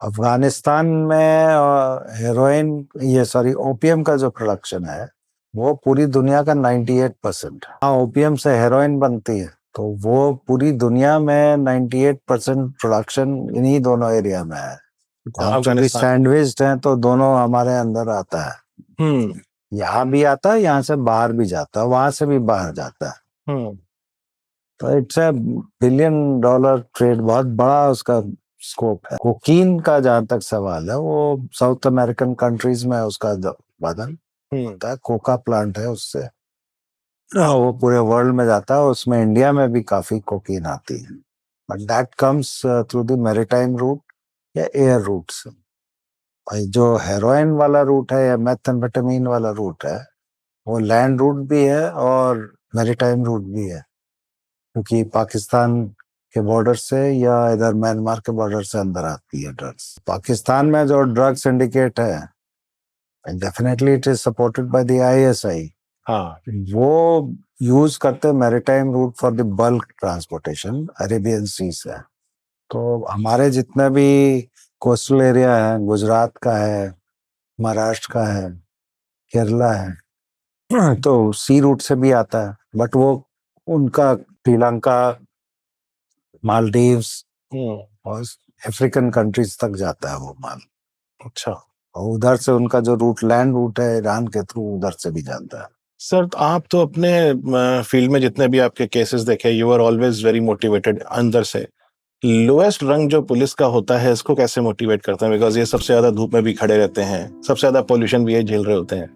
अफगानिस्तान में हेरोइन, ये सॉरी ओपियम का जो प्रोडक्शन है वो पूरी दुनिया का 98%। हाँ, ओपियम से हेरोइन बनती है, तो वो पूरी दुनिया में 98% प्रोडक्शन इन्हीं दोनों एरिया में है। हम चूंकि अफगानिस्तान। सैंडविच्ड हैं तो दोनों हमारे अंदर आता है। हम्म। यहाँ भी आता है, यहाँ से बाहर भी जाता है, वहां से भी बाहर जाता है। हम्म। तो इट्स ए $1 बिलियन ट्रेड, बहुत बड़ा उसका स्कोप है। कोकीन का जहां तक सवाल है, वो साउथ अमेरिकन कंट्रीज में उसका उत्पादन होता है, कोका प्लांट है उससे। वो पूरे वर्ल्ड में जाता है, उसमें इंडिया में भी काफी कोकीन आती है, but that comes through the maritime route या एयर रूट से। भाई जो हेरोइन वाला रूट है या मेथाम्फेटामिन वाला रूट है, वो लैंड रूट भी है और मैरीटाइम रूट भी है, क्योंकि पाकिस्तान के बॉर्डर से या इधर म्यांमार के बॉर्डर से अंदर आती है ड्रग्स। पाकिस्तान में जो ड्रग सिंडिकेट है, definitely it is supported by the ISI। हाँ। वो यूज करते maritime route for the bulk transportation Arabian sea से। तो हमारे जितने भी कोस्टल एरिया है, गुजरात का है, महाराष्ट्र का है, केरला है, तो सी रूट से भी आता है, बट वो उनका श्रीलंका, मालदीव्स और अफ्रीकन कंट्रीज तक जाता है वो माल। अच्छा और उधर से उनका जो रूट, लैंड रूट है, ईरान के थ्रू उधर से भी जाता है। सर, तो आप तो अपने फील्ड में जितने भी आपके केसेस देखे, you are always very motivated अंदर से। लोएस्ट रंग जो पुलिस का होता है, इसको कैसे मोटिवेट करते हैं? बिकॉज ये सबसे ज्यादा धूप में भी खड़े रहते हैं, सबसे ज्यादा पोल्यूशन भी ये झेल रहे होते हैं।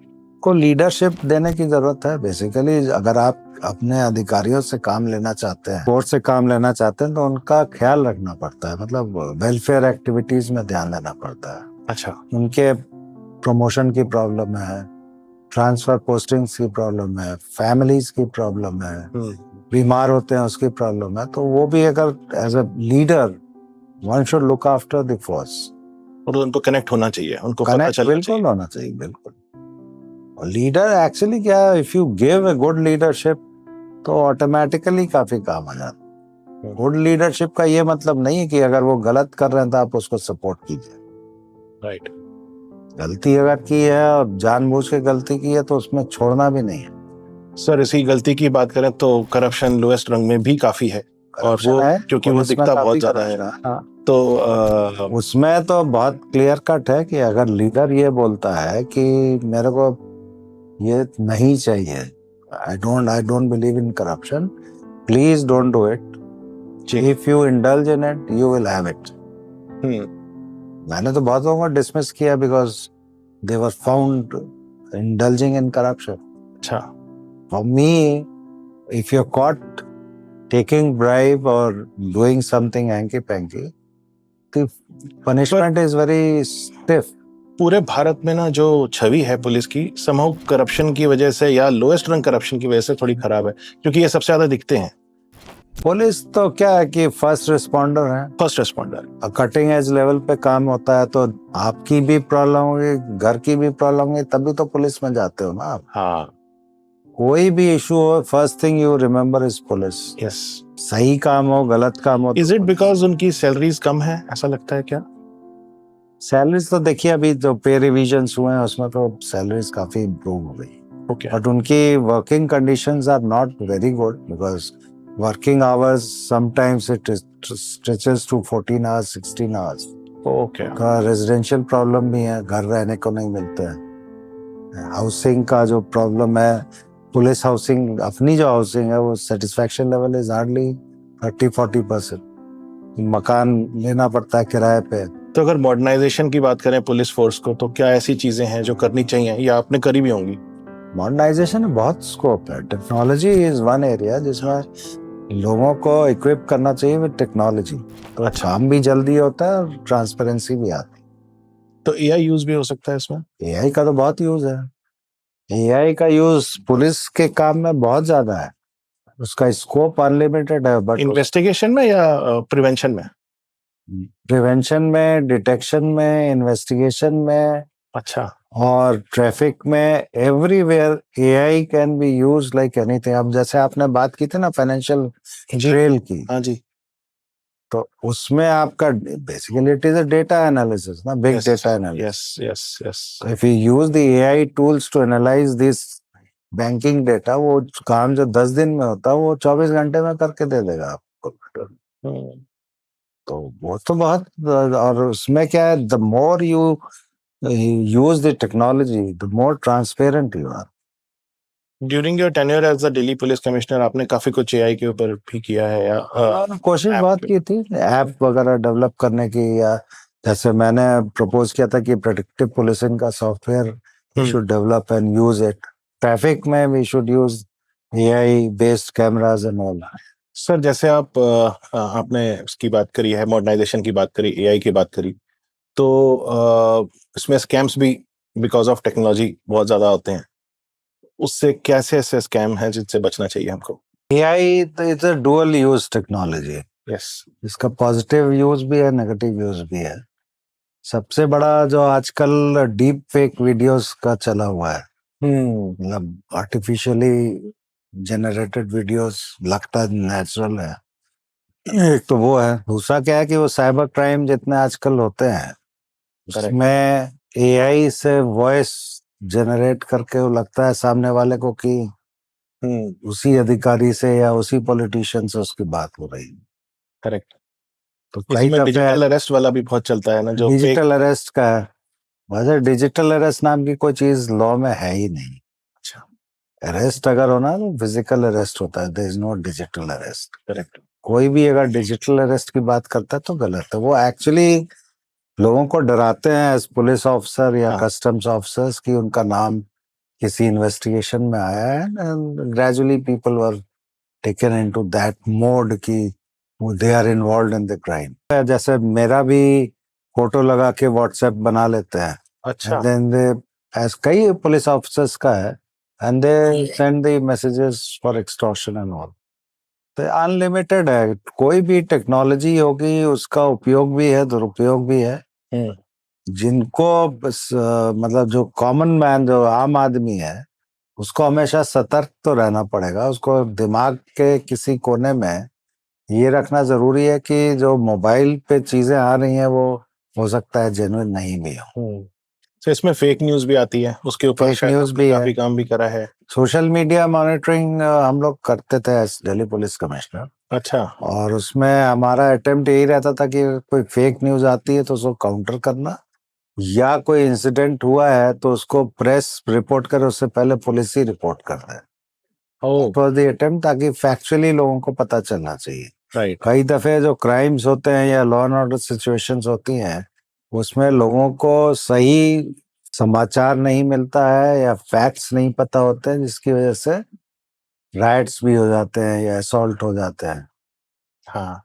को लीडरशिप देने की जरूरत है बेसिकली। अगर आप अपने अधिकारियों से काम लेना चाहते हैं, कोर्ट से काम लेना चाहते हैं, तो उनका ख्याल रखना पड़ता है, मतलब वेलफेयर एक्टिविटीज में ध्यान देना पड़ता है। अच्छा। उनके प्रमोशन की प्रॉब्लम है, ट्रांसफर पोस्टिंग्स की प्रॉब्लम है, फैमिलीज की प्रॉब्लम है, बीमार होते हैं उसकी प्रॉब्लम है, तो वो भी अगर as a leader one should look after the force. और उनको कनेक्ट होना चाहिए, उनको पता कनेक्ट चलना बिल्कुल चाहिए। होना चाहिए, बिल्कुल। और लीडर एक्चुअली क्या है, if you give a good leadership तो ऑटोमेटिकली काफी काम आ जाता है। गुड लीडरशिप का ये मतलब नहीं है कि अगर वो गलत कर रहे हैं तो आप उसको सपोर्ट कीजिए। राइट। गलती अगर की है और जानबूझ के गलती की है तो उसमें छोड़ना भी नहीं है। सर, इसी गलती की बात करें तो करप्शन लोएस्ट रंग में भी काफी है, और वो क्योंकि वो दिखता बहुत ज्यादा है। हाँ। तो उसमें तो बहुत क्लियर कट है कि अगर लीडर ये बोलता है कि मेरे को ये नहीं चाहिए, I don't believe in corruption, please don't do it, if you indulge in it you will have it. मैंने तो बहुत लोगों को डिसमिस किया because they were found indulging in corruption. अच्छा। For me, if you are caught taking bribe or doing something hanky panky, the punishment is very stiff। पूरे भारत में ना जो छवि है पुलिस की, समहाउ करप्शन की वजह से या लोएस्ट रंग करप्शन की वजह से थोड़ी खराब है, क्योंकि ये सबसे ज्यादा दिखते हैं। पुलिस तो क्या है कि फर्स्ट रिस्पॉन्डर है, first responder. Cutting edge level पे काम होता है, तो आपकी भी प्रॉब्लम होगी, घर की भी प्रॉब्लम होगी, तभी तो पुलिस में जाते हो ना आप। हाँ। कोई भी इशू हो, first thing you remember is police. Yes. सही काम हो, गलत काम हो, इज इट बिकॉज उनकी सैलरीज कम है, ऐसा लगता है क्या? सैलरीज तो देखिए, अभी जो पे रिविजन्स हुए हैं उसमें तो सैलरीज काफी इम्प्रूव हो गई, ओके। बट उनकी working conditions are not very good because working hours sometimes it stretches to 14 hours 16 hours। Okay. का रेजिडेंशियल प्रॉब्लम भी है, घर रहने को नहीं मिलते हैं। हाउसिंग का जो प्रॉब्लम है, पुलिस हाउसिंग, अपनी जो हाउसिंग है वो सेटिस्फैक्शन लेवल इज हार्डली 30-40%। मकान लेना पड़ता है किराए पे। तो अगर मॉडर्नाइजेशन की बात करें पुलिस फोर्स को, तो क्या ऐसी चीजें हैं जो करनी चाहिए या आपने करी भी होंगी? मॉडर्नाइजेशन में बहुत स्कोप है। टेक्नोलॉजी इज वन एरिया जिसमें लोगों को इक्विप करना चाहिए विद टेक्नोलॉजी, तो अच्छा। काम भी जल्दी होता है और ट्रांसपेरेंसी भी आती है। तो एआई यूज भी हो सकता है इसमें? एआई का तो बहुत यूज है। एआई का यूज पुलिस के काम में बहुत ज्यादा है, उसका स्कोप अनलिमिटेड है, बट इन्वेस्टिगेशन में या प्रिवेंशन में? प्रिवेंशन में, डिटेक्शन में, इन्वेस्टिगेशन में, अच्छा। और ट्रैफिक में, everywhere AI can be use like anything. अब जैसे आपने बात की थी ना फाइनेंशियल ट्रेल की, हाँ जी। तो उसमें आपका basically it is a data analysis ना, big data analysis. Yes yes yes. If you use the AI tools to analyse this banking data, वो काम जो 10 दिन में होता है वो 24 घंटे में करके दे देगा आपको कंप्यूटर। तो वो तो बहुत, और उसमें क्या है, the more you use the technology the more transparent you are. During your tenure as the Delhi police commissioner आपने काफी कुछ एआई के ऊपर भी किया है या कोशिश ऐप बहुत पे? की थी ऐप वगैरह डेवलप करने की, या जैसे मैंने प्रपोज किया था कि प्रेडिक्टिव पुलिसिंग का software we should develop and use it. Traffic में we should use AI based cameras and all. Sir जैसे आपने इसकी बात करी है, मॉडर्नाइजेशन की बात करी, एआई की बात करी, तो इसमें स्कैम्स भी बिकॉज ऑफ टेक्नोलॉजी बहुत ज्यादा होते हैं। उससे कैसे ऐसे स्कैम है जिनसे बचना चाहिए हमको? एआई तो it's a dual use technology. Yes. इसका पॉजिटिव यूज भी है, नेगेटिव यूज भी है। सबसे बड़ा जो आजकल डीप फेक वीडियोस का चला हुआ है, मतलब आर्टिफिशियली जनरेटेड वीडियोस लगता है नेचुरल है, एक तो वो है। दूसरा क्या है कि वो साइबर क्राइम जितने आजकल होते हैं उसमें एआई से वॉइस जनरेट करके वो लगता है सामने वाले को कि उसी अधिकारी से या उसी पॉलिटिशियन से उसकी बात हो रही है। करेक्ट। तो कई इसमें दफे डिजिटल अरेस्ट वाला भी बहुत चलता है ना, जो डिजिटल अरेस्ट का है। वैसे डिजिटल अरेस्ट नाम की कोई चीज लॉ में है ही नहीं। अच्छा। अरेस्ट अगर होना तो फिजिकल अरेस्ट होता है, there is no digital arrest. Correct. कोई भी अगर डिजिटल अरेस्ट की बात करता है तो गलत है। वो एक्चुअली लोगों को डराते हैं एज पुलिस ऑफिसर या कस्टम्स ऑफिसर्स कि उनका नाम किसी इन्वेस्टिगेशन में आया है, and gradually people were taken into that mode कि they are involved in the crime. जैसे मेरा भी फोटो लगा के व्हाट्सएप बना लेते हैं, अच्छा। देन दे, एज कई पुलिस ऑफिसर्स का है, and they send the messages for extortion and all. तो अनलिमिटेड है, कोई भी टेक्नोलॉजी होगी उसका उपयोग भी है दुरुपयोग भी है। जिनको मतलब जो कॉमन मैन, जो आम आदमी है, उसको हमेशा सतर्क तो रहना पड़ेगा। उसको दिमाग के किसी कोने में ये रखना जरूरी है कि जो मोबाइल पे चीजें आ रही हैं वो हो सकता है जेन्युइन नहीं भी हो। तो इसमें फेक न्यूज भी आती है, उसके ऊपर फेक शायद न्यूज आपने भी काफी है। काम भी करा है। सोशल मीडिया मॉनिटरिंग हम लोग करते थे एज दिल्ली पुलिस कमिश्नर, अच्छा। और उसमें हमारा अटेम्प्ट यही रहता था कि कोई फेक न्यूज आती है तो उसको काउंटर करना, या कोई इंसिडेंट हुआ है तो उसको प्रेस रिपोर्ट करे उससे पहले पुलिस ही रिपोर्ट कर दे। फॉर द अटेम्प्ट, ताकि फैक्चुअली लोगों को पता चलना चाहिए। राइट। कई दफे जो क्राइम्स होते हैं या लॉ एंड ऑर्डर सिचुएशंस होती हैं उसमें लोगों को सही समाचार नहीं मिलता है या फैक्ट्स नहीं पता होते हैं, जिसकी वजह से राइट्स भी हो जाते हैं या असॉल्ट हो जाते हैं। हाँ।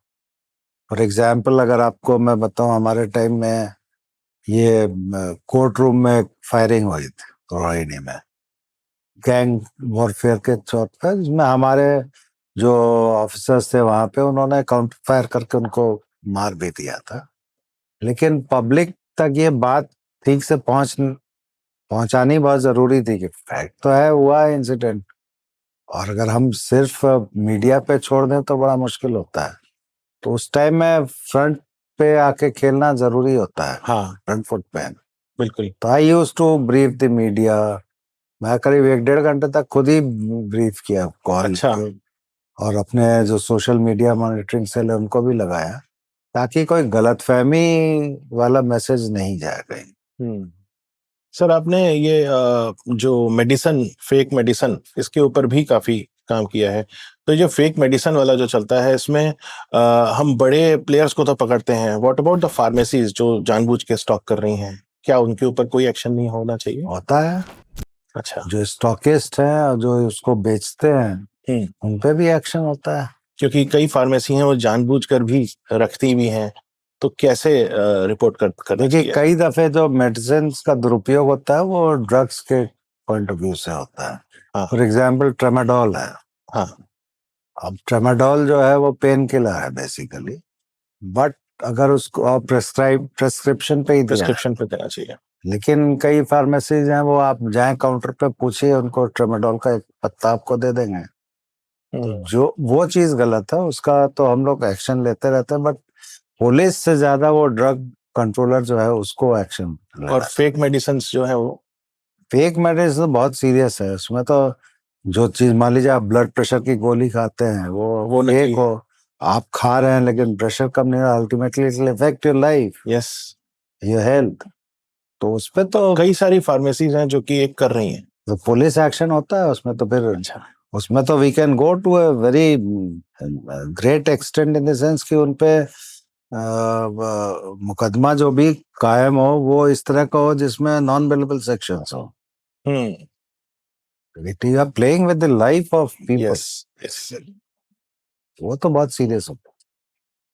फॉर एग्जाम्पल अगर आपको मैं बताऊं, हमारे टाइम में ये कोर्ट रूम में फायरिंग हुई थी रोहिणी में, गैंग वॉरफेयर के तौर पर, जिसमें हमारे जो ऑफिसर्स थे वहां पे उन्होंने काउंटर फायर करके उनको मार भी दिया था। लेकिन पब्लिक तक ये बात ठीक से पहुंचानी बहुत जरूरी थी कि फैक्ट तो है, हुआ है इंसिडेंट, और अगर हम सिर्फ मीडिया पे छोड़ दें तो बड़ा मुश्किल होता है। तो उस टाइम में फ्रंट पे आके खेलना जरूरी होता है, हाँ। फ्रंट फुट पे। बिल्कुल। तो I used to brief the media. मैं करीब 1-1.5 घंटे तक खुद ही ब्रीफ किया कॉल। अच्छा। और अपने जो सोशल मीडिया मॉनिटरिंग सेल है उनको भी लगाया, ताकि कोई गलतफहमी वाला मैसेज नहीं जाए कहीं। सर आपने ये जो मेडिसन, फेक मेडिसन, इसके ऊपर भी काफी काम किया है। तो ये फेक मेडिसन वाला जो चलता है इसमें हम बड़े प्लेयर्स को तो पकड़ते हैं, व्हाट अबाउट द फार्मेसीज जो जानबूझ के स्टॉक कर रही हैं, क्या उनके ऊपर कोई एक्शन नहीं होना चाहिए? होता है, अच्छा। जो स्टॉकिस्ट हैं और जो उसको बेचते हैं उन पे भी एक्शन होता है। क्योंकि कई फार्मेसी हैं वो जानबूझकर भी रखती भी हैं, तो कैसे रिपोर्ट करना देखिए, चाहिए? कई दफे जो मेडिसिन का दुरुपयोग होता है वो ड्रग्स के पॉइंट ऑफ व्यू से होता है। हाँ। फॉर एग्जाम्पल ट्रेमाडोल है। हाँ। अब ट्रेमाडोल जो है वो पेन किलर है बेसिकली, बट अगर उसको आप प्रेस्क्रिप्शन पे ही दिया है, प्रिस्क्रिप्शन पे देना चाहिए। लेकिन कई फार्मेसीज हैं वो आप जाएं काउंटर पे पूछिए उनको, ट्रेमाडोल का एक पत्ता आपको दे देंगे। तो जो वो चीज गलत है उसका तो हम लोग एक्शन लेते रहते हैं, बट पुलिस से ज्यादा वो ड्रग कंट्रोलर जो है उसको एक्शन। और फेक मेडिसिन जो है वो फेक मेडिसिन बहुत सीरियस है, उसमें तो जो चीज मान लीजिए आप ब्लड प्रेशर की गोली खाते हैं वो नकली एक हो, आप खा रहे हैं लेकिन प्रेशर कम नहीं रहा, ultimately it will affect your life, yes, your health. तो उस पे तो कई सारी फार्मेसीज हैं जो कि एक कर रही हैं। तो पुलिस एक्शन होता है उसमें, तो फिर अच्छा, उसमें तो we can go to a very great extent in the sense कि उन पे मुकदमा जो भी कायम हो वो इस तरह का हो जिसमें नॉन बेलेबल सेक्शंस हो। It you are playing with the life of people, yes, yes. वो तो बहुत सीरियस होता है।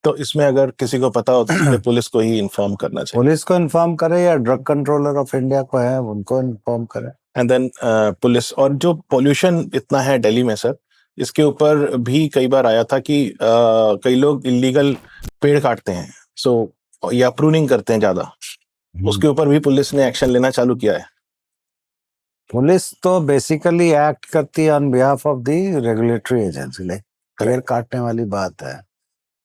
तो इसमें अगर किसी को पता हो तो सीधे पुलिस को ही इन्फॉर्म करना चाहिए। पुलिस को इन्फॉर्म करे या ड्रग कंट्रोलर ऑफ इंडिया को है उनको इन्फॉर्म करे। एंड देन पुलिस, और जो पोल्यूशन इतना है दिल्ली में सर, इसके ऊपर भी कई बार आया था कि कई लोग इलीगल पेड़ काटते हैं, सो या प्रूनिंग करते हैं ज्यादा, उसके ऊपर भी पुलिस ने एक्शन लेना चालू किया है। पुलिस तो बेसिकली एक्ट करती है on behalf of the regulatory agency, like पेड़ काटने वाली बात है,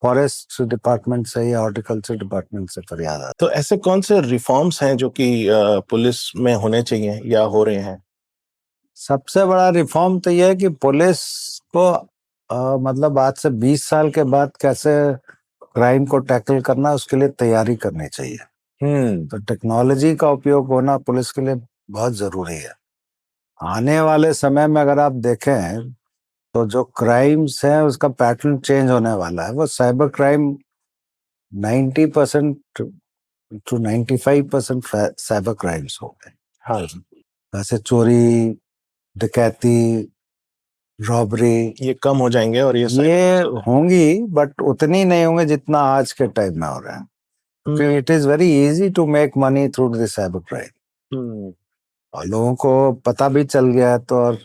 फॉरेस्ट डिपार्टमेंट से या हॉर्टिकल्चर डिपार्टमेंट से फरियाद आती तो ऐसे कौन से रिफॉर्म्स हैं जो कि पुलिस में होने चाहिए या हो रहे हैं? है। सबसे बड़ा रिफॉर्म तो यह है कि पुलिस को मतलब आज से 20 साल के बाद कैसे क्राइम को टैकल करना उसके लिए तैयारी करनी चाहिए। तो टेक्नोलॉजी का उपयोग होना पुलिस के लिए बहुत जरूरी है। आने वाले समय में अगर आप देखें तो जो क्राइम्स हैं उसका पैटर्न चेंज होने वाला है। वो cyber crime 90% to 95% cyber crimes हो गए। हाँ, जैसे चोरी, डकैती, रॉबरी, ये कम हो जाएंगे और ये होंगी बट उतनी नहीं होंगे जितना आज के टाइम में हो रहा है, क्योंकि it is very easy to make money through the cyber crime, और लोगों को पता भी चल गया है। तो और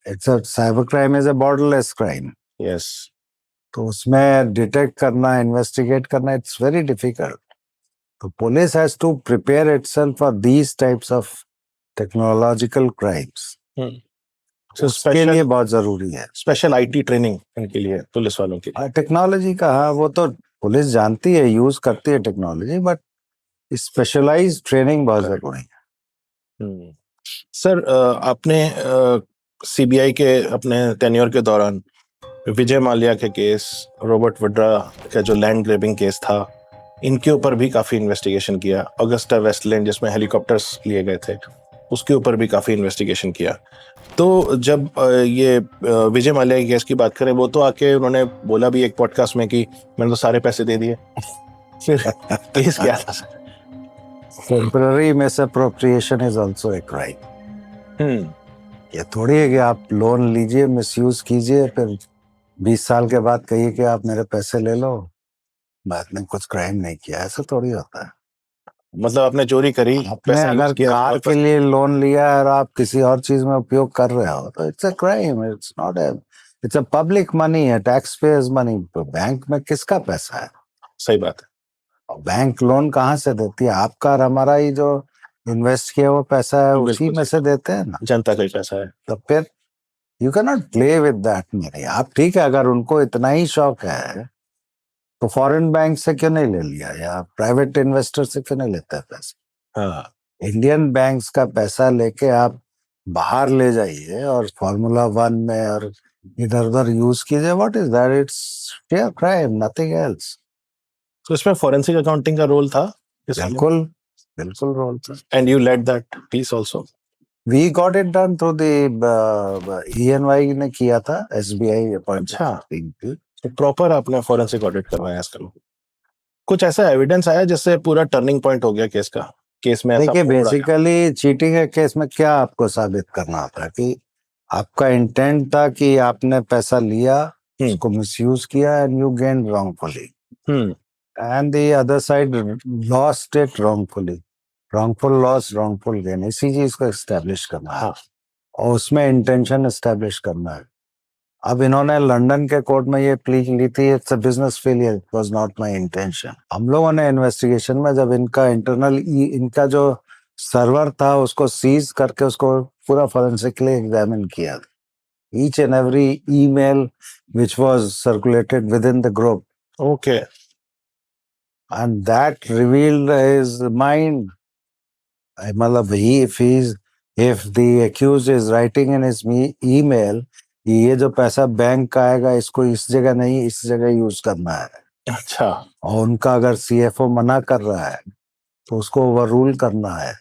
it's a cyber crime is a borderless crime. Yes, तो उसमें डिटेक्ट करना, इन्वेस्टिगेट करना, इट्स वेरी डिफिकल्ट। तो police has to prepare itself for these types of technological crimes. उसके लिए बहुत जरूरी है स्पेशल आईटी ट्रेनिंग इनके लिए, पुलिस वालों के लिए। टेक्नोलॉजी का। हाँ, वो तो पुलिस जानती है, यूज करती है टेक्नोलॉजी, बट स्पेशलाइज्ड ट्रेनिंग बहुत जरूरी है। सर, आपने सीबीआई के अपने टेन्योर के दौरान विजय माल्या के केस, रॉबर्ट वड्रा का जो लैंड ग्रैबिंग केस था, इनके ऊपर भी काफी इन्वेस्टिगेशन किया। अगस्टा वेस्टलैंड जिसमें हेलीकॉप्टर्स लिए गए थे, उसके ऊपर भी काफी इन्वेस्टिगेशन किया। तो जब ये विजय माल्या के केस की बात करें, वो तो आके उन्होंने बोला भी एक पॉडकास्ट में कि मैंने तो सारे पैसे दे दिए। फिर केस क्या था sir? Temporary misappropriation is also a crime. ये थोड़ी है कि आप लोन लीजिए, मिसयूज कीजिए, फिर 20 साल के बाद कहिए कि आप मेरे पैसे ले लो, बाद में कुछ क्राइम नहीं किया। ऐसा थोड़ी होता है। मतलब आपने चोरी करी, आपने पैसा यूज अगर किया कार के लिए लोन लिया और आप किसी और चीज में उपयोग कर रहे हो तो it's a crime. It's not a, it's a public money है, टैक्स पेयर्स मनी। तो बैंक में किसका पैसा है? सही बात है। और बैंक लोन कहाँ से देती है? आपका और हमारा ही जो इन्वेस्ट किया वो पैसा है, उसी में से देते हैं ना, जनता का ही पैसा है। तो फिर you can not play with that money. आप ठीक है, अगर उनको इतना ही शौक है तो फॉरेन बैंक से क्यों नहीं ले लिया, या प्राइवेट इन्वेस्टर से क्यों नहीं लेता है पैसा? हाँ, इंडियन बैंक्स का पैसा लेके आप बाहर ले जाइए और फॉर्मूला 1 में और इधर उधर यूज कीजिए। What is that? Its share crime, nothing else. तो इसमें फोरेंसिक अकाउंटिंग का रोल था? बिल्कुल बिल्कुल रोल था। And you led that piece also? We got it done through the ENY ने किया था, SBI अपॉइंट। अच्छा, तो प्रॉपर आपने फोरेंसिक ऑडिट करवाया इसका? कुछ ऐसा एविडेंस आया जिससे पूरा टर्निंग पॉइंट हो गया केस का? केस में देखिए, बेसिकली चीटिंग के केस में क्या आपको साबित करना होता है कि आपका इंटेंट था कि आपने पैसा लिया, उसको मिसयूज किया, and you gain wrongfully, and the other side lost it wrongfully. Wrongful loss, wrongful gain, इसी चीज को एस्टेब्लिश करना है। और उसमें इंटेंशन एस्टेब्लिश करना है। अब इन्होंने लंदन के कोर्ट में ये प्ली ली थी, it's a business failure, it was not my intention. हम लोगों ने इन्वेस्टिगेशन में जब इनका इंटरनल इनका जो सर्वर था उसको सीज करके उसको पूरा फॉरेंसिकली एग्जामिन किया, each and every email which was circulated within the group, okay, and that revealed his mind. मतलब he if he is If the accused is writing in his email, ये जो पैसा bank का आएगा इसको इस जगह नहीं इस जगह यूज करना है, अच्छा, और उनका अगर CFO मना कर रहा है तो उसको ओवररूल करना है,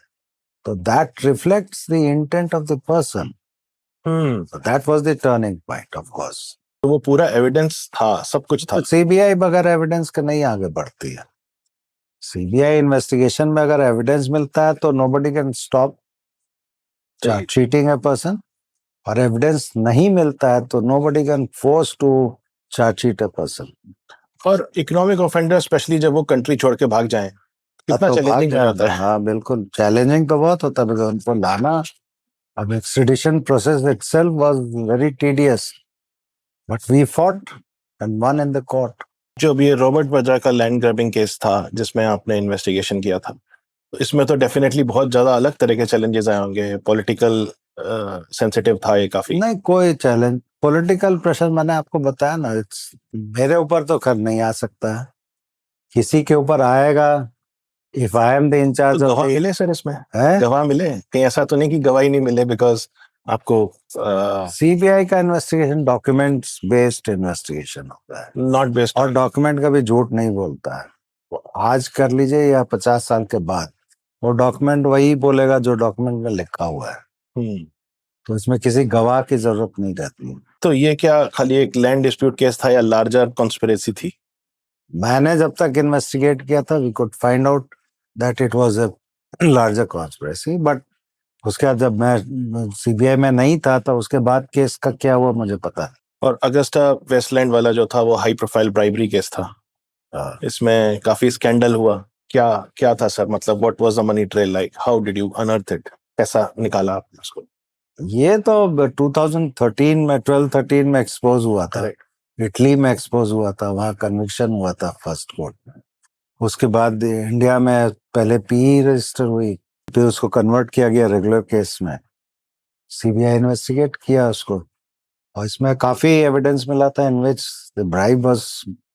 तो that reflects the intent of the person. So that was the turning point, of course. तो वो पूरा एविडेंस था, सब कुछ था। तो CBI बगैर एविडेंस के नहीं आगे बढ़ती है। CBI इन्वेस्टिगेशन में अगर एविडेंस मिलता है तो nobody can stop cheating a person, और एविडेंस नहीं मिलता है तो nobody can force to cheat a person. और इकोनॉमिक ऑफेंडर स्पेशली जब वो कंट्री छोड़ के भाग जाएं, कितना तो भाग चैलेंजिंग हो जाता जाता है। है। हाँ बिल्कुल, चैलेंजिंग तो बहुत होता है, because उनको लाना, अब extradition process itself was very tedious, but we fought and won in the court. जो भी रॉबर्ट वड्रा का लैंड ग्रैबिंग केस था जिसमें आपने इन्वेस्टिगेशन किया था, तो इसमें तो डेफिनेटली बहुत ज्यादा अलग तरह के चैलेंजेस आए होंगे, पॉलिटिकल सेंसिटिव था ये काफी। नहीं, कोई चैलेंज, पॉलिटिकल प्रेशर मैंने आपको बताया ना, मेरे ऊपर तो खैर नहीं आ सकता है, किसी के ऊपर आएगा। If I am the in charge तो ऑफ गवाह मिले सर इसमें? है, गवाह मिले? कहीं ऐसा तो नहीं कि गवाही नहीं मिले बिकॉज आपको CBI का इन्वेस्टिगेशन डॉक्यूमेंट्स बेस्ड इन्वेस्टिगेशन होता है, नॉट बेस्ड, और डॉक्यूमेंट कभी झूठ नहीं बोलता है। वो आज कर लीजिए या 50 साल के बाद, वो डॉक्यूमेंट वही बोलेगा जो डॉक्यूमेंट में लिखा हुआ है, तो इसमें किसी गवाह की जरूरत नहीं रहती। तो ये क्या खाली एक लैंड डिस्प्यूट केस था या लार्जर कॉन्स्पिरेसी थी? मैंने जब तक इन्वेस्टिगेट किया था, we could find out that it was a larger conspiracy, but उसके बाद जब मैं CBI में नहीं था तो उसके बाद केस का क्या हुआ मुझे पता है। और अगस्टा वेस्टलैंड वाला जो था वो हाई प्रोफाइल ब्राइबरी केस था, इसमें काफी स्कैंडल हुआ। क्या क्या था सर, मतलब what was the money trail like, how did you unearth it, कैसा निकाला आपने उसको? ये तो 2013 में 12-13 में एक्सपोज हुआ था, इटली में एक्सपोज हुआ था, वहाँ कन्विक्शन हुआ था फर्स्ट कोर्ट में। उसके बाद इंडिया में पहले PE रजिस्टर हुई, फिर उसको कन्वर्ट किया गया रेगुलर केस में, CBI इन्वेस्टिगेट किया उसको, और इसमें काफी एविडेंस मिला था in which the bribe was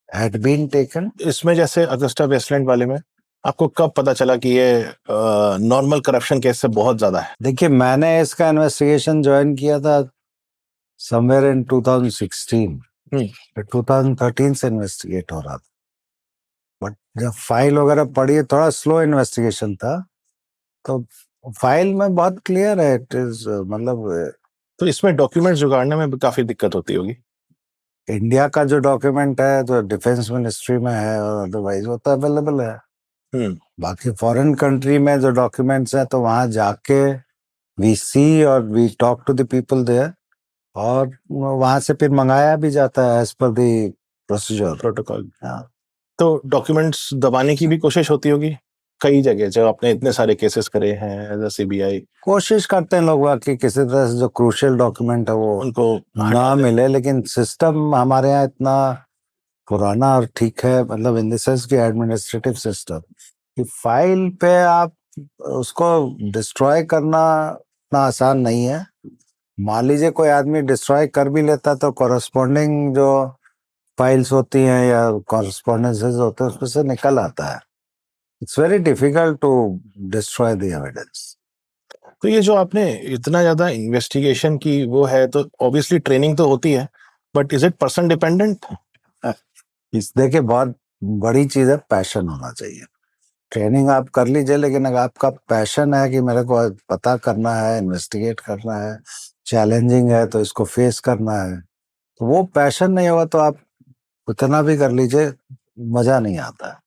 had been taken. इसमें जैसे अगस्टा वेस्टलैंड वाले में आपको कब पता चला कि ये नॉर्मल करप्शन केस से बहुत ज्यादा है? देखिए, मैंने इसका इन्वेस्टिगेशन ज्वाइन किया था समवेयर इन 2016, फिर 2013 से इन्वेस्टिगेट हो रहा था, बट जब फाइल वगैरह पढ़ी, थोड़ा स्लो इन्वेस्टिगेशन था, तो फाइल में बहुत क्लियर है, इट इज मतलब तो इसमें डॉक्यूमेंट जुगाड़ने में भी काफी दिक्कत होती होगी। इंडिया का जो डॉक्यूमेंट है तो डिफेंस मिनिस्ट्री में है, और अदरवाइज वो तो अवेलेबल है। बाकी फॉरेन कंट्री में जो डॉक्यूमेंट्स हैं तो वहां जाके वी सी और we talk to the people there, और वहां से फिर मंगाया भी जाता है as per the procedure, protocol. तो डॉक्यूमेंट्स दबाने की भी कोशिश होती होगी कई जगह, जब आपने इतने सारे केसेस करे हैं एज अ CBI? कोशिश करते हैं लोग कि किसी तरह से जो क्रूशियल डॉक्यूमेंट है वो उनको ना मिले, लेकिन सिस्टम हमारे यहाँ इतना पुराना और ठीक है, मतलब इन द सेंस की एडमिनिस्ट्रेटिव सिस्टम कि फाइल पे आप उसको डिस्ट्रॉय करना इतना आसान नहीं है। मान लीजिए कोई आदमी डिस्ट्रॉय कर भी लेता तो कॉरस्पॉन्डिंग जो फाइल्स होती हैं या कॉरस्पॉन्डेंसेस होते हैं उसमें से निकल आता है। It's very difficult to destroy the evidence. तो ये जो आपने इतना ज्यादा इन्वेस्टिगेशन की वो है, तो ऑब्वियसली ट्रेनिंग तो होती है, but is it person dependent? इस देखिए, बहुत बड़ी चीज है, पैशन होना चाहिए। ट्रेनिंग आप कर लीजिए, लेकिन अगर आपका पैशन है कि मेरे को पता करना है, इन्वेस्टिगेट करना है, चैलेंजिंग है तो इसको फेस करना है, तो वो पैशन नहीं होगा तो आप उतना भी कर लीजिए, मजा नहीं आता है।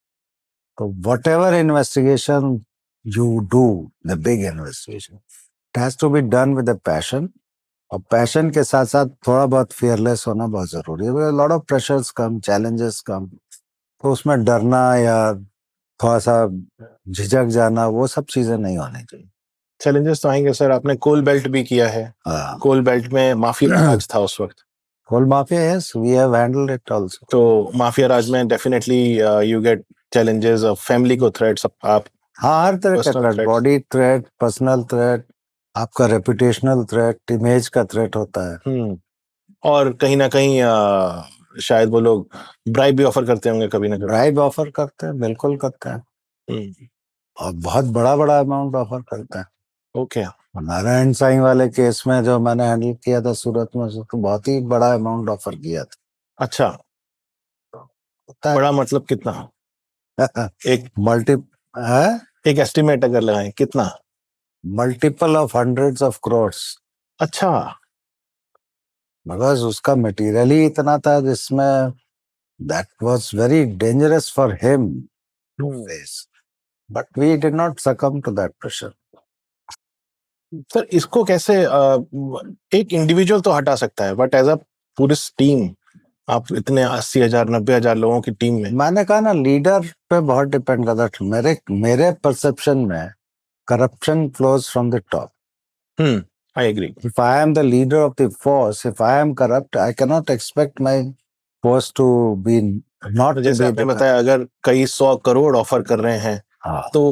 तो whatever investigation you do, the big investigation, it has to be done with the passion, और पैशन के साथ साथ थोड़ा बहुत फियरलेस होना बहुत जरूरी है। Lot of pressures come, challenges come, तो उसमें डरना या थोड़ा सा झिझक जाना, वो सब चीजें नहीं होनी चाहिए। चैलेंजेस तो आएंगे सर, आपने कोल बेल्ट भी किया है, कोल बेल्ट में माफिया राज था उस वक्त। Coal mafia, yes, we have handled it also. तो माफिया राज में definitely you get challenges of family को थ्रेट्स, आप हाँ, हर तरह का Personal threat, body threat, personal threat, आपका रेपुटेशनल थ्रेट, इमेज का थ्रेट होता है। और कहीं ना कहीं शायद वो लोग ब्राइब भी ऑफर करते होंगे कभी ना कभी। ब्राइब ऑफर करते हैं, बिल्कुल करते हैं, और बहुत बड़ा बड़ा अमाउंट ऑफर करते हैं। ओके। नारायण साईं वाले केस में जो मैंने हैंडल किया था सूरत में, तो बहुत ही बड़ा अमाउंट ऑफर किया अच्छा, था। बड़ा मतलब कितना? एक मल्टी है एक एस्टिमेट अगर लगाएं कितना? Multiple of hundreds of crores, अच्छा। बिकॉज उसका मटेरियल ही इतना था जिसमें that was very dangerous for him to face, but we did not succumb to that pressure. Sir इसको कैसे एक इंडिविजुअल तो हटा सकता है, बट एज अ पूरी टीम आप इतने 80,000 90,000 लोगों की टीम में। मैंने कहा ना, लीडर पे बहुत डिपेंड करता है। मेरे परसेप्शन में corruption flows from the top. I agree. If I am the leader of the force, if I am corrupt, I cannot expect my force to be not तो to जैसे be आपने the बताया अगर कई 100 crore offer कर रहे हैं हाँ। तो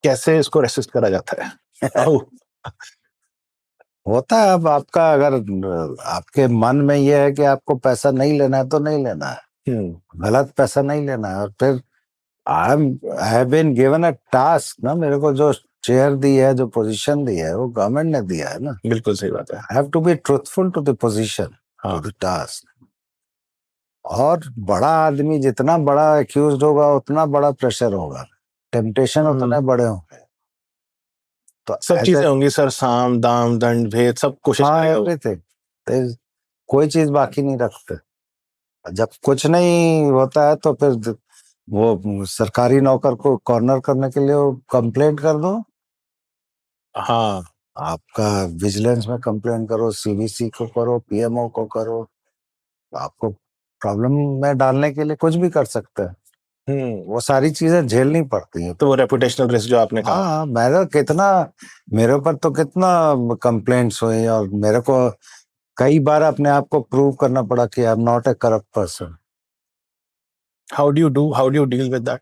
कैसे इसको रेसिस्ट करा जाता है? How? होता है। अब आपका अगर आपके मन में ये है कि आपको पैसा नहीं लेना है तो नहीं लेना है, गलत पैसा नहीं लेना है। और फिर I have been given a task ना, मेरे को जो चेयर दी है, जो पोजीशन दी है, वो गवर्नमेंट ने दिया है ना। बिल्कुल सही बात है। I have to be truthful to the position, to the task. और बड़ा आदमी जितना बड़ा एक्यूज्ड होगा उतना बड़ा प्रेशर होगा, टेम्पटेशन उतने बड़े होंगे। तो सब चीजें होंगी सर, साम दाम दंड भेद सब कोशिश हाँ, करेगा वो। एवरीथिंग, कोई चीज बाकी नहीं रखते। जब कुछ नहीं होता है तो फिर वो सरकारी नौकर को कॉर्नर करने के लिए वो कंप्लेंट कर दो। हाँ, आपका विजिलेंस में कंप्लेंट करो, सीवीसी को करो, पीएमओ को करो, आपको प्रॉब्लम में डालने के लिए कुछ भी कर सकते हैं। वो सारी चीजें झेलनी पड़ती हैं। तो वो रेपुटेशनल रिस्क जो आपने कहा। हाँ, मेरे ऊपर तो कितना कंप्लेंट्स हुई, और मेरे को कई बार अपने आप को प्रूव करना पड़ा कि I am not a corrupt person. How do you deal with that?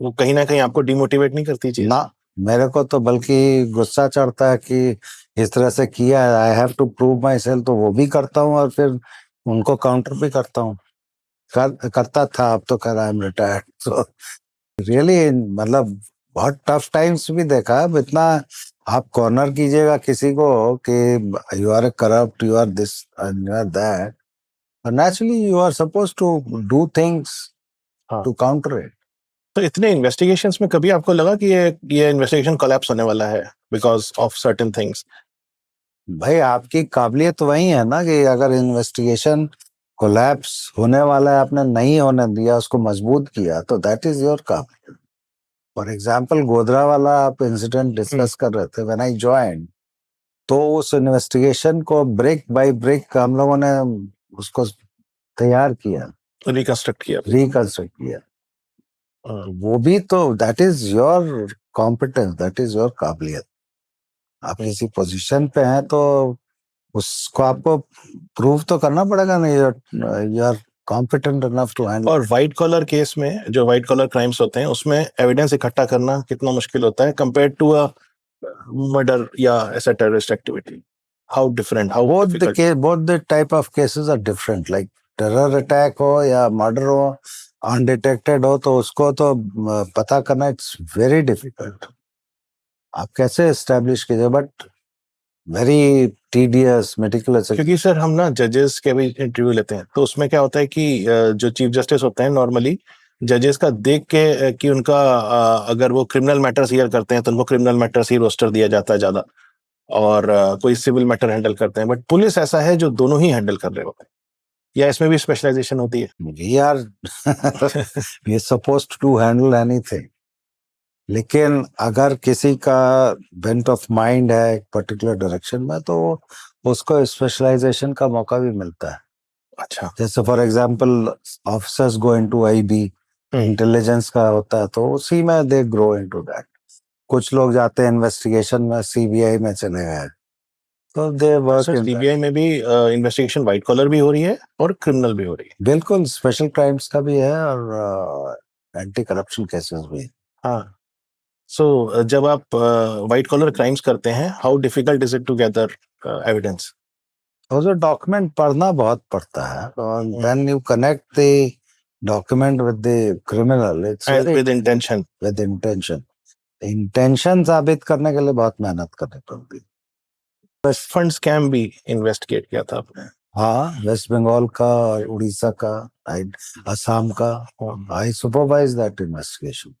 वो कहीं ना कहीं आपको डिमोटिवेट नहीं करती चीज? ना, मेरे को तो बल्कि गुस्सा चढ़ता है कि इस तरह से किया है, I have to prove myself. तो वो भी करता हूँ और फिर उनको काउंटर भी करता हूँ। करता था, अब तो खैर आई एम रिटायर्ड। तो रियली मतलब बहुत टफ टाइम्स भी देखा। अब इतना आप कॉर्नर कीजिएगा किसी को कि you are a corrupt, you are this and you are that, naturally you are suppose to do things to counter it. तो इतने इन्वेस्टिगेशंस में कभी आपको लगा कि ये इन्वेस्टिगेशन कोलैप्स होने वाला है बिकॉज ऑफ सर्टेन थिंग्स? भाई, आपकी काबिलियत वही है ना कि अगर इन्वेस्टिगेशन कोलैप्स होने वाला है, आपने नहीं होने दिया, उसको मजबूत किया, तो दैट इज योर काबिलियत। फॉर एग्जाम्पल, गोधरा वाला आप इंसिडेंट डिस्कस कर रहे थे, व्हेन आई ज्वाइंड, तो उस इन्वेस्टिगेशन को ब्रेक बाय ब्रेक हम लोगों ने उसको तैयार किया, रिकंस्ट्रक्ट किया। वो भी तो that is your competence, that is your काबिलियत। आप किसी पोजीशन पे हैं तो उसको आपको प्रूव तो करना पड़ेगा ना, you are competent enough to handle. और व्हाइट कॉलर केस में, जो व्हाइट कॉलर क्राइम्स होते हैं, उसमें एविडेंस इकट्ठा करना कितना मुश्किल होता है कंपेयर टू अ मर्डर या ऐसा terrorist activity? How different, how both the type of cases are different. Like terror attack हो या मर्डर हो, अनडिटेक्टेड हो, तो उसको तो पता करना इट्स वेरी डिफिकल्ट। आप कैसे एस्टेब्लिश कीजिए, बट वेरी टीडियस, मेटिकुलस। क्योंकि सर हम ना जजेस के भी इंटरव्यू लेते हैं, तो उसमें क्या होता है कि जो चीफ जस्टिस होते हैं नॉर्मली जजेस का देख के कि उनका अगर वो क्रिमिनल मैटर्स हियर करते हैं तो उनको क्रिमिनल मैटर्स ही रोस्टर दिया जाता है ज्यादा, और कोई सिविल मैटर हैंडल करते हैं। बट पुलिस ऐसा है जो दोनों ही हैंडल कर रहे होते हैं, या इसमें भी स्पेशलाइजेशन होती है? We are we supposed to handle anything, लेकिन अगर किसी का बेंट ऑफ माइंड है एक पर्टिकुलर डायरेक्शन में, तो उसको स्पेशलाइजेशन का मौका भी मिलता है। अच्छा। जैसे for example, officers go into IB, intelligence का होता है, तो उसी में दे ग्रो इनटू दैट। कुछ लोग जाते हैं इन्वेस्टिगेशन में, सीबीआई में चले गए, तो दे वर्क इन सीबीआई में भी इन्वेस्टिगेशन व्हाइट कॉलर भी हो रही है और क्रिमिनल भी हो रही है? बिल्कुल, स्पेशल क्राइम्स का भी है और एंटी करप्शन केसेस भी। हाँ। सो जब आप व्हाइट कॉलर क्राइम्स करते हैं, how difficult is it to gather evidence? और जो डॉक्यूमेंट पढ़ना बहुत पड़ता है, और when you connect the document with the criminal, it's with intention. With intention. Intention साबित करने के लिए बहुत मेहनत करनी पड़ती है। ट्रस्ट फंड स्कैम भी इन्वेस्टिगेट किया था आपने। हाँ, वेस्ट बंगाल का, उड़ीसा का, असम का, आई सुपरवाइज दैट इन्वेस्टिगेशन।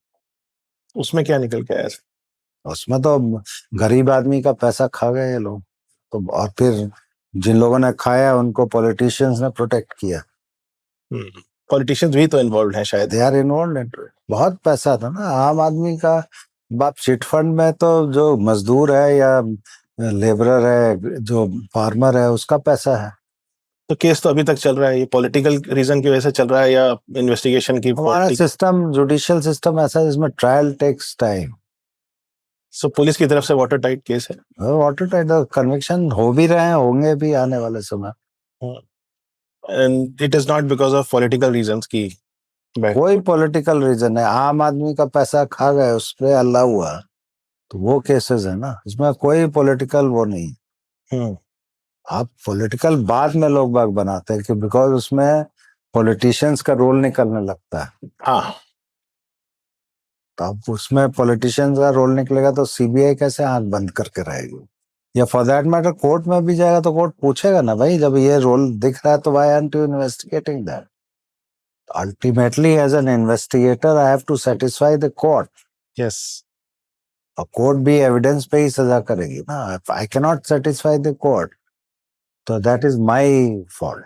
उसमें क्या निकल के आया? उसमें तो गरीब आदमी का पैसा खा गए ये लोग, तो और फिर जिन लोगों ने खाया उनको पॉलिटिशियंस ने प्रोटेक्ट किया। पॉलिटिशियंस भी तो इन्वॉल्व हैं शायद। दे आर इन्वॉल्व इन, बहुत पैसा था ना आम आदमी का। बाप चिट फंड में तो जो मजदूर है या लेबरर है, जो फार्मर है, उसका पैसा है। तो केस तो अभी तक चल रहा है, ये पॉलिटिकल रीजन की वजह से चल रहा है या इन्वेस्टिगेशन की? हमारा सिस्टम, जुडिशियल सिस्टम ऐसा है जिसमें ट्रायल टेक्स टाइम। सो पुलिस की तरफ से वाटर टाइट केस है। वाटर टाइट कन्विक्शन हो भी रहे हैं, होंगे भी आने वाले समय। And it is not because of political reasons की कोई पॉलिटिकल रीजन है, आम आदमी का पैसा खा गए, उस पे अल्लाह हुआ, तो वो केसेस है ना, इसमें कोई पॉलिटिकल वो नहीं। आप पॉलिटिकल बाद में लोग बाग बनाते हैं कि बिकॉज उसमें पॉलिटिशियंस का रोल निकलने लगता है। हाँ, तो अब उसमें पॉलिटिशियंस का रोल निकलेगा तो सीबीआई कैसे आंख बंद करके रहेगी? या फॉर दैट मैटर कोर्ट में भी जाएगा तो कोर्ट पूछेगा ना, भाई जब ये रोल दिख रहा है तो why aren't you investigating that? Ultimately as an investigator I have to satisfy the court. Yes. और कोर्ट भी एविडेंस पे ही सजा करेगी ना। I can not satisfy the court, तो that is my fault.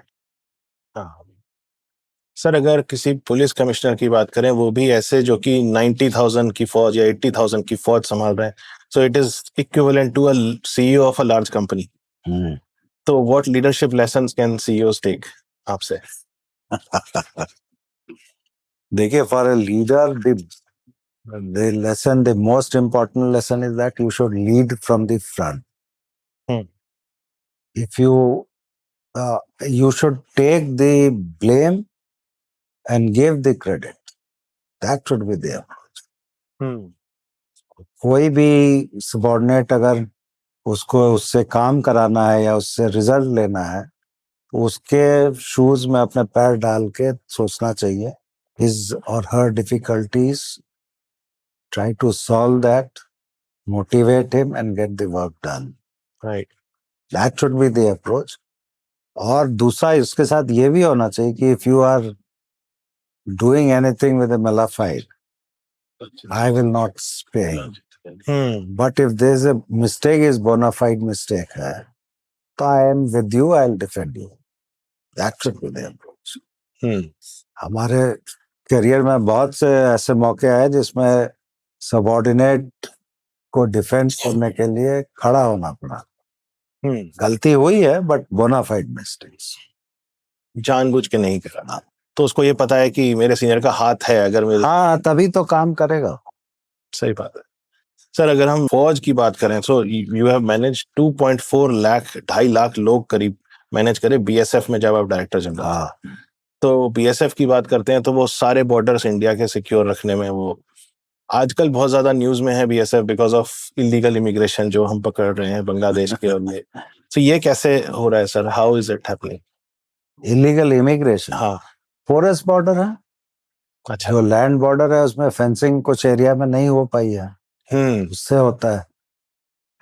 Sir, अगर किसी पुलिस कमिश्नर की बात करें, वो भी ऐसे जो कि 90,000 की फौज या 80,000 की फौज संभाल रहे हैं, so it is equivalent to a CEO of a large company. तो what leadership lessons can CEOs take आपसे? देखिए, for a leader the lesson, the most important lesson is that you should lead from the front. If you should take the blame and give the credit. That should be there. कोई भी subordinate अगर उसको उससे काम कराना है या उससे रिजल्ट लेना है, तो उसके शूज में अपने पैर डाल के सोचना चाहिए, his or her difficulties, try to solve that, motivate him and get the work done. Right. That should be the approach. और दूसरा इसके साथ ये भी होना चाहिए कि if you are doing anything with a malafide, I will not spare you. But if there's a mistake, is bona fide mistake है, तो I am with you, I'll defend you. That should be the approach. हमारे career में बहुत से ऐसे मौके आए जिसमें सबॉर्डिनेट को डिफेंस करने के लिए खड़ा होना पड़ा। गलती हुई है बट बोनाफाइड मिस्टेक्स, जानबूझ के नहीं करा, तो उसको ये पता है कि मेरे सीनियर का हाथ है, अगर मेरे, हाँ, तभी तो काम करेगा। सही बात है। सर, अगर हम फौज की बात करें, so you have manage 2.4 lakh, 2.5 lakh लोग करीब मैनेज करे बीएसएफ में जब आप डायरेक्टर जनरल। हाँ, तो बीएसएफ की बात करते हैं तो वो सारे बॉर्डर्स इंडिया के सिक्योर रखने में वो आजकल बहुत ज्यादा न्यूज में है BSF because of illegal immigration जो हम पकड़ रहे हैं बांग्लादेश के। और ये कैसे हो रहा है sir? How is it happening? Illegal immigration? हाँ, फॉरेस्ट बॉर्डर है। अच्छा। जो लैंड बॉर्डर है उसमें फेंसिंग कुछ एरिया में नहीं हो पाई है, उससे होता है।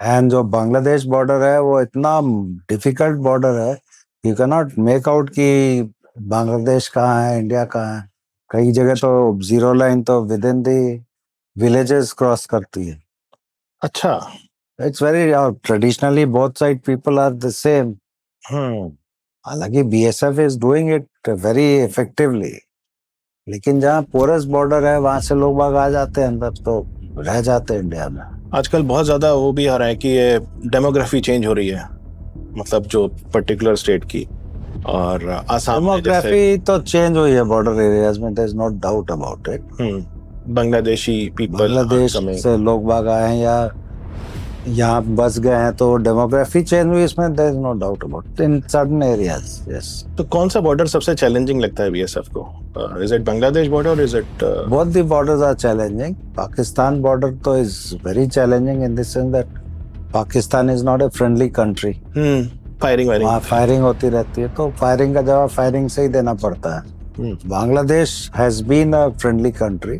एंड जो बांग्लादेश बॉर्डर है वो इतना डिफिकल्ट बॉर्डर है, you can not make out कि बांग्लादेश कहाँ है, इंडिया कहाँ है। कई जगह तो जीरो लाइन तो within the villages cross करती है। अच्छा। It's very traditionally both side people are the same. हालांकि BSF is doing it very effectively, लेकिन जहाँ पोरस बॉर्डर है वहां से लोग बाग आ जाते हैं अंदर, तो रह जाते हैं इंडिया में। आजकल बहुत ज्यादा वो भी आ रहा है कि ये डेमोग्राफी चेंज हो रही है, मतलब जो पर्टिकुलर स्टेट की, और आसाम डेमोग्राफी तो चेंज हुई है बॉर्डर एरियाज में, there is no doubt about it. Bangladeshi people, Bangladesh से लोग बाग आए हैं या यहाँ बस गए हैं, तो डेमोग्राफी चेंज हुई, इसमें there is no doubt about in certain areas. Yes. तो कौन सा बॉर्डर सबसे चैलेंजिंग लगता है बीएसएफ को? Is it Bangladesh border or is it both the borders are challenging. Pakistan border तो is very challenging in the sense that Pakistan is not a friendly country. Firing होती रहती है, तो फायरिंग का जवाब फायरिंग से ही देना पड़ता है। Bangladesh has been a friendly country,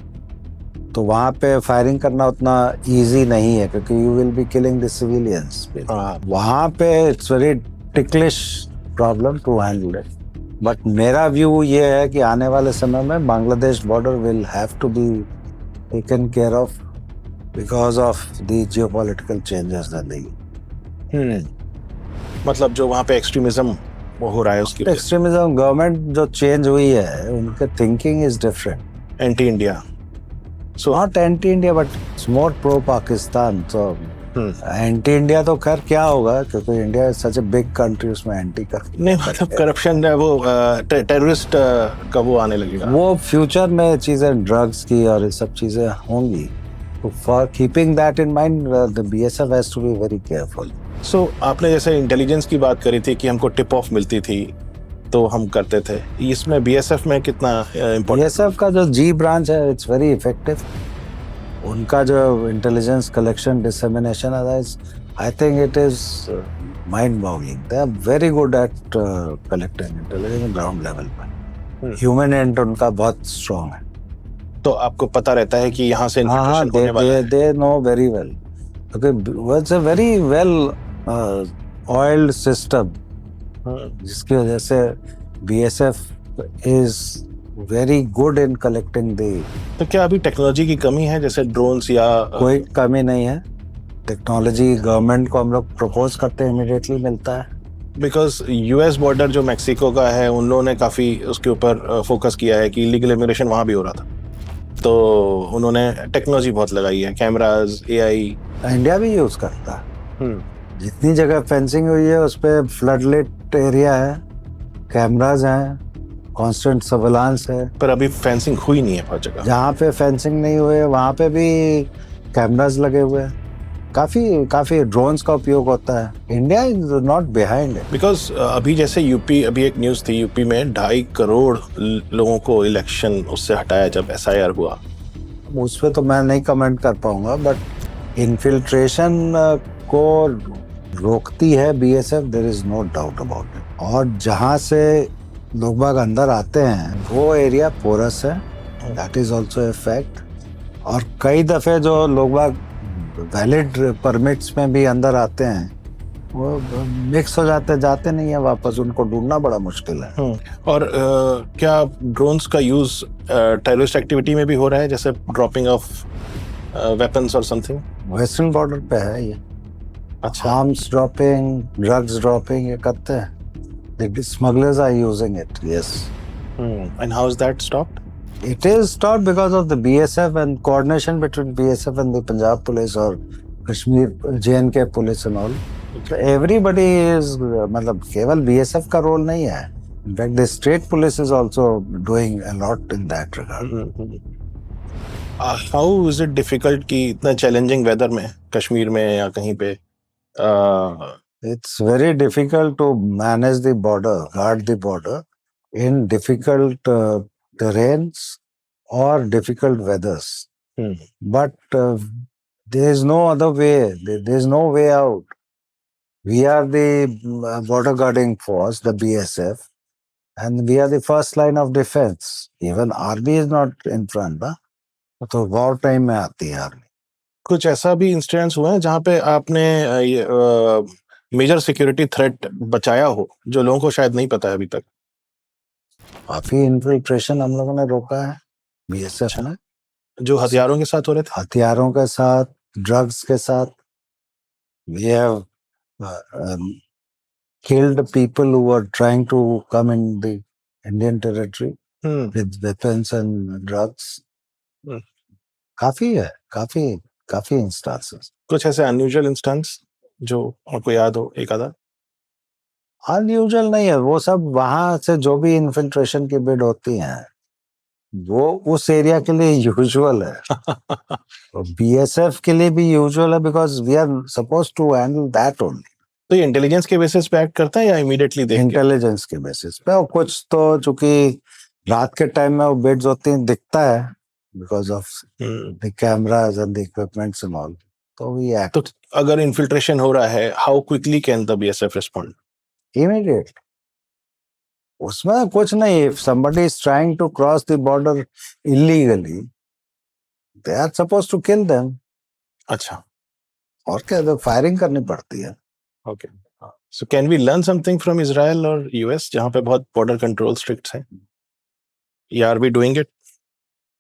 तो वहाँ पे फायरिंग करना उतना इजी नहीं है क्योंकि you will be killing the civilians. वहाँ पे it's very ticklish problem to handle it. But मेरा व्यू ये है कि आने वाले समय में Bangladesh border will have to be taken care of because of the geopolitical changes that मतलब जो वहाँ पे एक्सट्रीमिज्म वो हो रहा है उसकी एक्सट्रीमिज्म गवर्नमेंट जो चेंज हुई है उनके thinking is different. Anti India, so not anti India but it's more pro Pakistan. तो एंटी इंडिया तो खैर क्या होगा क्योंकि India is such a big country, उसमें एंटी कर नहीं मतलब करप्शन वो टेररिस्ट का वो आने लगेगा। वो फ्यूचर में चीजें ड्रग्स की और ये सब चीजें होंगी। तो for keeping that in mind the BSF has to be very careful. So आपने जैसे इंटेलिजेंस की बात करी थी कि हमको टिप ऑफ मिलती थी तो हम करते थे, इसमें बीएसएफ में कितना इम्पोर्टेंट? बीएसएफ का जो जी ब्रांच है इट्स वेरी इफेक्टिव। उनका जो intelligence collection dissemination I think it is mind boggling. They are very good at collecting intelligence ground level पर। ह्यूमन एंड उनका बहुत स्ट्रॉन्ग है। तो आपको पता रहता है कि यहाँ से इन्फिल्ट्रेशन होने वाला है। दे नो वेरी वेल क्योंकि it's a very well oiled system जिसकी वजह से BSF is very good in collecting the. तो क्या अभी टेक्नोलॉजी की कमी है जैसे ड्रोन्स या कोई कमी नहीं है। टेक्नोलॉजी गवर्नमेंट को हम लोग प्रपोज करते हैं, इमीडिएटली मिलता है। बिकॉज यूएस बॉर्डर जो मैक्सिको का है उन लोगों ने काफ़ी उसके ऊपर फोकस किया है कि इलीगल इमिग्रेशन वहाँ भी हो रहा था, तो उन्होंने टेक्नोलॉजी बहुत लगाई है, कैमराज, एआई। इंडिया भी यूज करता है। जितनी जगह फेंसिंग हुई है उस पर फ्लड लिट एरिया है, कैमराज हैं, कांस्टेंट सर्विलांस है। पर अभी फेंसिंग हुई नहीं है हर जगह। जहाँ पे फेंसिंग नहीं हुए वहाँ पे भी कैमराज लगे हुए हैं। काफी ड्रोन्स का उपयोग होता है। India is not behind it. Because अभी जैसे यूपी, अभी एक न्यूज़ थी यूपी में 2.5 करोड़ लोगों को इलेक्शन उससे हटाया जब एसआईआर हुआ। उस पर तो मैं नहीं कमेंट कर पाऊंगा बट इन्फिल्ट्रेशन को रोकती है BSF, there is no doubt about it. और जहाँ से लोग बाग अंदर आते हैं वो एरिया पोरस है, that is also a fact. और कई दफे जो लोग बाग वैलिड परमिट्स में भी अंदर आते हैं वो मिक्स हो जाते नहीं है वापस, उनको ढूंढना बड़ा मुश्किल है। और क्या ड्रोन्स का यूज टेररिस्ट एक्टिविटी में भी हो रहा है जैसे ड्रॉपिंग ऑफ वेपन्स और समथिंग? वेस्टर्न बॉर्डर पे है ये। अच्छा, आर्म्स ड्रॉपिंग, ड्रग्स ड्रॉपिंग ये करते हैं। The smugglers are using it, yes. And how is that stopped? It is stopped because of the BSF and coordination between BSF and the Punjab police or Kashmir JNK police and all. So everybody is मतलब केवल BSF का role नहीं है. In fact, the state police is also doing a lot in that regard. How is it difficult कि इतना challenging weather में कश्मीर में या कहीं पे It's very difficult to manage the border, guard the border in difficult terrains or difficult weathers. But there is no other way. There is no way out. We are the border guarding force, the BSF, and we are the first line of defense. Even army is not in front. तो war time में आती है army. कुछ ऐसा भी incidents हुए हैं जहाँ पे आपने मेजर सिक्योरिटी थ्रेट बचाया हो जो लोगों को शायद नहीं पता है अभी तक? काफी इन्फिल्ट्रेशन हम लोगों ने रोका है बीएसएफ ने। जो हथियारों के साथ हो रहे थे? हथियारों के साथ, ड्रग्स के साथ। We have killed people who were trying to come in the Indian territory with weapons and drugs. काफी है, काफी इंस्टांसेस। कुछ ऐसे अनयूजुअल इंस्टेंस जो आपको याद हो एक आधा? अनयूजुअल नहीं है, वो सब वहां से जो भी इन्फिल्ट्रेशन की बिड होती हैं वो उस एरिया के लिए यूजुअल है। बीएसएफ के लिए भी यूजुअल है because we are supposed to handle that only. तो ये इंटेलिजेंस के बेसिस पे एक्ट करता है या इमीडिएटली देख के? इंटेलिजेंस के बेसिस पे। और कुछ तो चूंकि रात के टाइम में वो बिड्स होती हैं दिखता है because of the cameras and the equipments and all, तो वी एक्ट। तो अगर इन्फिल्ट्रेशन हो रहा है, how quickly can the BSF respond? Immediate. उसमें कुछ नहीं। If somebody is trying to cross the border illegally, they are suppose to kill them. अच्छा, और क्या, तो फायरिंग करनी पड़ती है। Okay. So can we learn something from Israel और यूएस जहां पे बहुत बॉर्डर कंट्रोल स्ट्रिक्ट है, या आर वी डूइंग इट?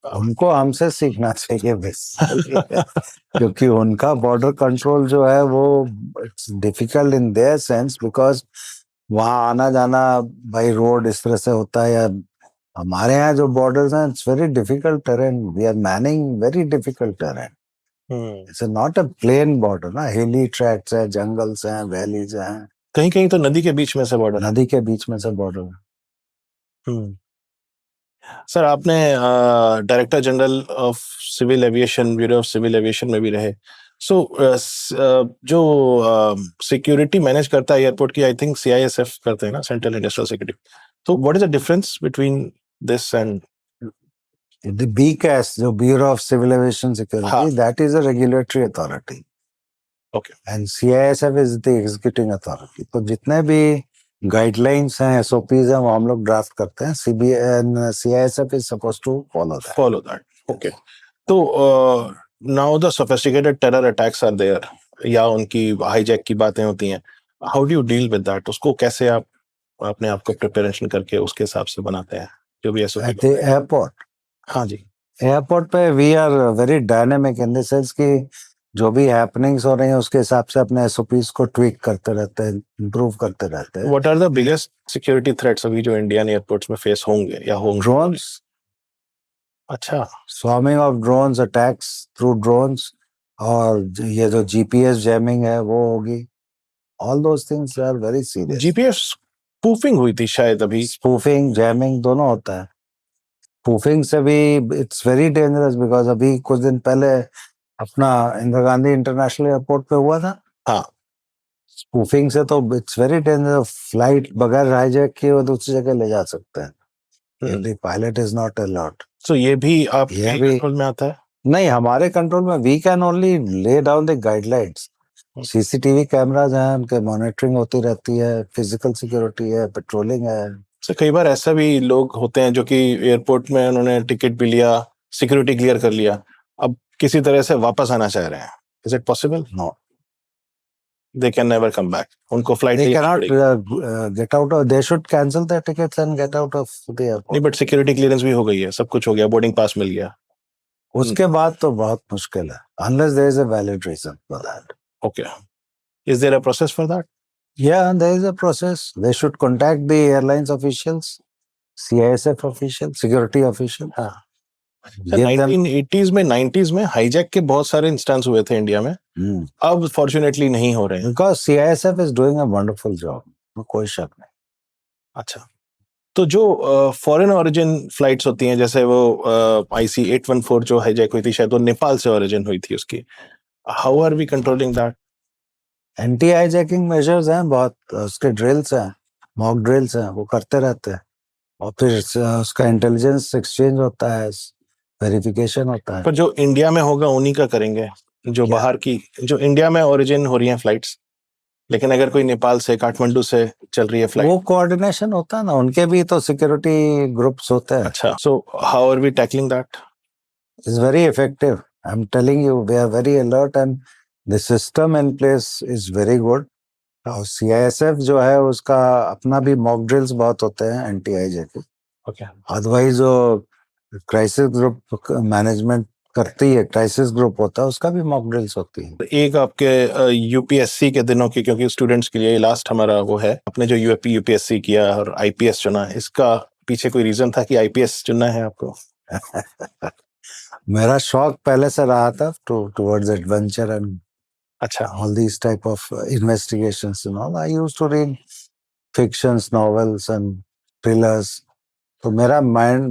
उनको हमसे सीखना चाहिए बेसिकली क्योंकि उनका बॉर्डर कंट्रोल जो है वो it's difficult in their sense, because वहां आना जाना बाई रोड इस तरह से होता है, या हमारे यहाँ जो बॉर्डर्स हैं it's very difficult terrain, we are manning very difficult terrain. It's not a plain border ना, हिली ट्रैक्ट्स है, जंगल्स हैं, वैलीज हैं, कहीं कहीं तो नदी के बीच में से बॉर्डर है। नदी के बीच में से बॉर्डर है। सर, आपने director general of civil aviation, bureau of civil aviation में भी रहे। सो जो सिक्योरिटी मैनेज करता है एयरपोर्ट की, आई थिंक सीआईएसएफ करते हैं ना, सेंट्रल इंडस्ट्रियल सिक्योरिटी। तो what is the difference between this and The BCAS, जो Bureau of Civil Aviation Security, हाँ, that is a regulatory authority. Okay. And CISF is the executing authority. तो जितने भी guidelines हैं, SOPs हैं, वो हम लोग ड्राफ्ट करते हैं। CISF is supposed to follow that. follow that? Okay. तो now the sophisticated terror attacks are there, या उनकी हाईजैक की बातें होती हैं, how do you deal with that? उसको कैसे आप अपने आप को प्रिपरेशन करके उसके हिसाब से बनाते हैं जो भी एसओपी? At the airport. हाँ जी। एयरपोर्ट पे we are very dynamic in the sense कि जो भी हैपनिंग्स हो रही हैं उसके हिसाब से अपने एसओपीज को ट्विक करते रहते हैं, इंप्रूव करते रहते हैं। What are the biggest security threats अभी जो इंडियन एयरपोर्ट्स में फेस होंगे या होंगे? ड्रोन्स। अच्छा, swarming of drones, attacks through drones, और ये जो जीपीएस जैमिंग है वो होगी। All those things are very serious. GPS spoofing हुई थी शायद अभी। स्पूफिंग, जैमिंग दोनों होता है। स्पूफिंग से भी इट्स वेरी डेंजरस, बिकॉज अभी कुछ दिन पहले अपना इंदिरा गांधी इंटरनेशनल एयरपोर्ट पे हुआ था। हाँ, स्पूफिंग से तो इट्स वेरी डेंजरस। फ्लाइट बगैर हाईजैक किए वो दूसरी जगह ले जा सकते हैं if the pilot is not alert. सो ये भी आप ये भी कंट्रोल में आता है? नहीं, हमारे कंट्रोल में। We can only lay down the guidelines. CCTV cameras हैं, उनके मॉनिटरिंग होती रहती है, फिजिकल सिक्योरिटी है, पेट्रोलिंग है। सर, कई बार ऐसा भी लोग होते हैं जो कि एयरपोर्ट में उन्होंने टिकट भी लिया, सिक्योरिटी क्लियर कर लिया, अब किसी तरह से वापस आना चाह रहे हैं, is it possible? No, they can never come back, उनको flight they cannot get out of, they should cancel their tickets and get out of the airport. नहीं, बट सिक्योरिटी क्लियरेंस भी हो गई है, सब कुछ हो गया, बोर्डिंग पास मिल गया, उसके बाद तो बहुत मुश्किल है, unless there is a valid reason for that. Okay. Is there a process for that? Yeah, there is a process. They should contact the airlines officials, CISF official, security official. हाँ। Give them 1980s में 90s में hijack के बहुत सारे instance हुए थे India में, अब फॉर्चुनेटली नहीं हो रहे हैं। because CISF is doing a wonderful job. कोई शक नहीं। अच्छा, तो जो फॉरेन ओरिजिन फ्लाइट्स होती हैं, जैसे वो IC 814 जो हाईजैक हुई थी, शायद वो नेपाल से ओरिजिन हुई थी उसकी, how are we controlling that? Anti hijacking measures हैं बहुत, उसके ड्रिल्स हैं, मॉक ड्रिल्स हैं, वो करते रहते हैं, और फिर उसका इंटेलिजेंस एक्सचेंज होता है, वेरिफिकेशन होता है। पर जो इंडिया में होगा उन्हीं का करेंगे, जो क्या? बाहर की, जो इंडिया में ओरिजिन हो रही हैं फ्लाइट्स, लेकिन अगर कोई नेपाल से, काठमांडू से चल रही है फ्लाइट, वो कोऑर्डिनेशन होता है ना, उनके भी तो सिक्योरिटी ग्रुप्स होते हैं। अच्छा, so how are we tackling that? Is very effective, I am telling you, we are very alert and the system in place is very good. और सीआईएसएफ जो है उसका अपना भी मॉक ड्रिल्स बहुत होते हैं एंटी हाईजैकिंग। ओके। अदरवाइज जो क्राइसिस ग्रुप मैनेजमेंट करती है, क्राइसिस ग्रुप होता है, उसका भी मॉक ड्रिल्स होती है। एक आपके यूपीएससी के दिनों की, क्योंकि स्टूडेंट्स के लिए लास्ट हमारा वो है, आपने जो यूपीएससी किया और आईपीएस चुना, इसका पीछे कोई रीजन था कि आईपीएस चुनना है आपको? मेरा शौक पहले से रहा था टुवर्ड्स एडवेंचर एंड अच्छा, all these type of investigations and all. I used to read fictions, novels and thrillers. तो मेरा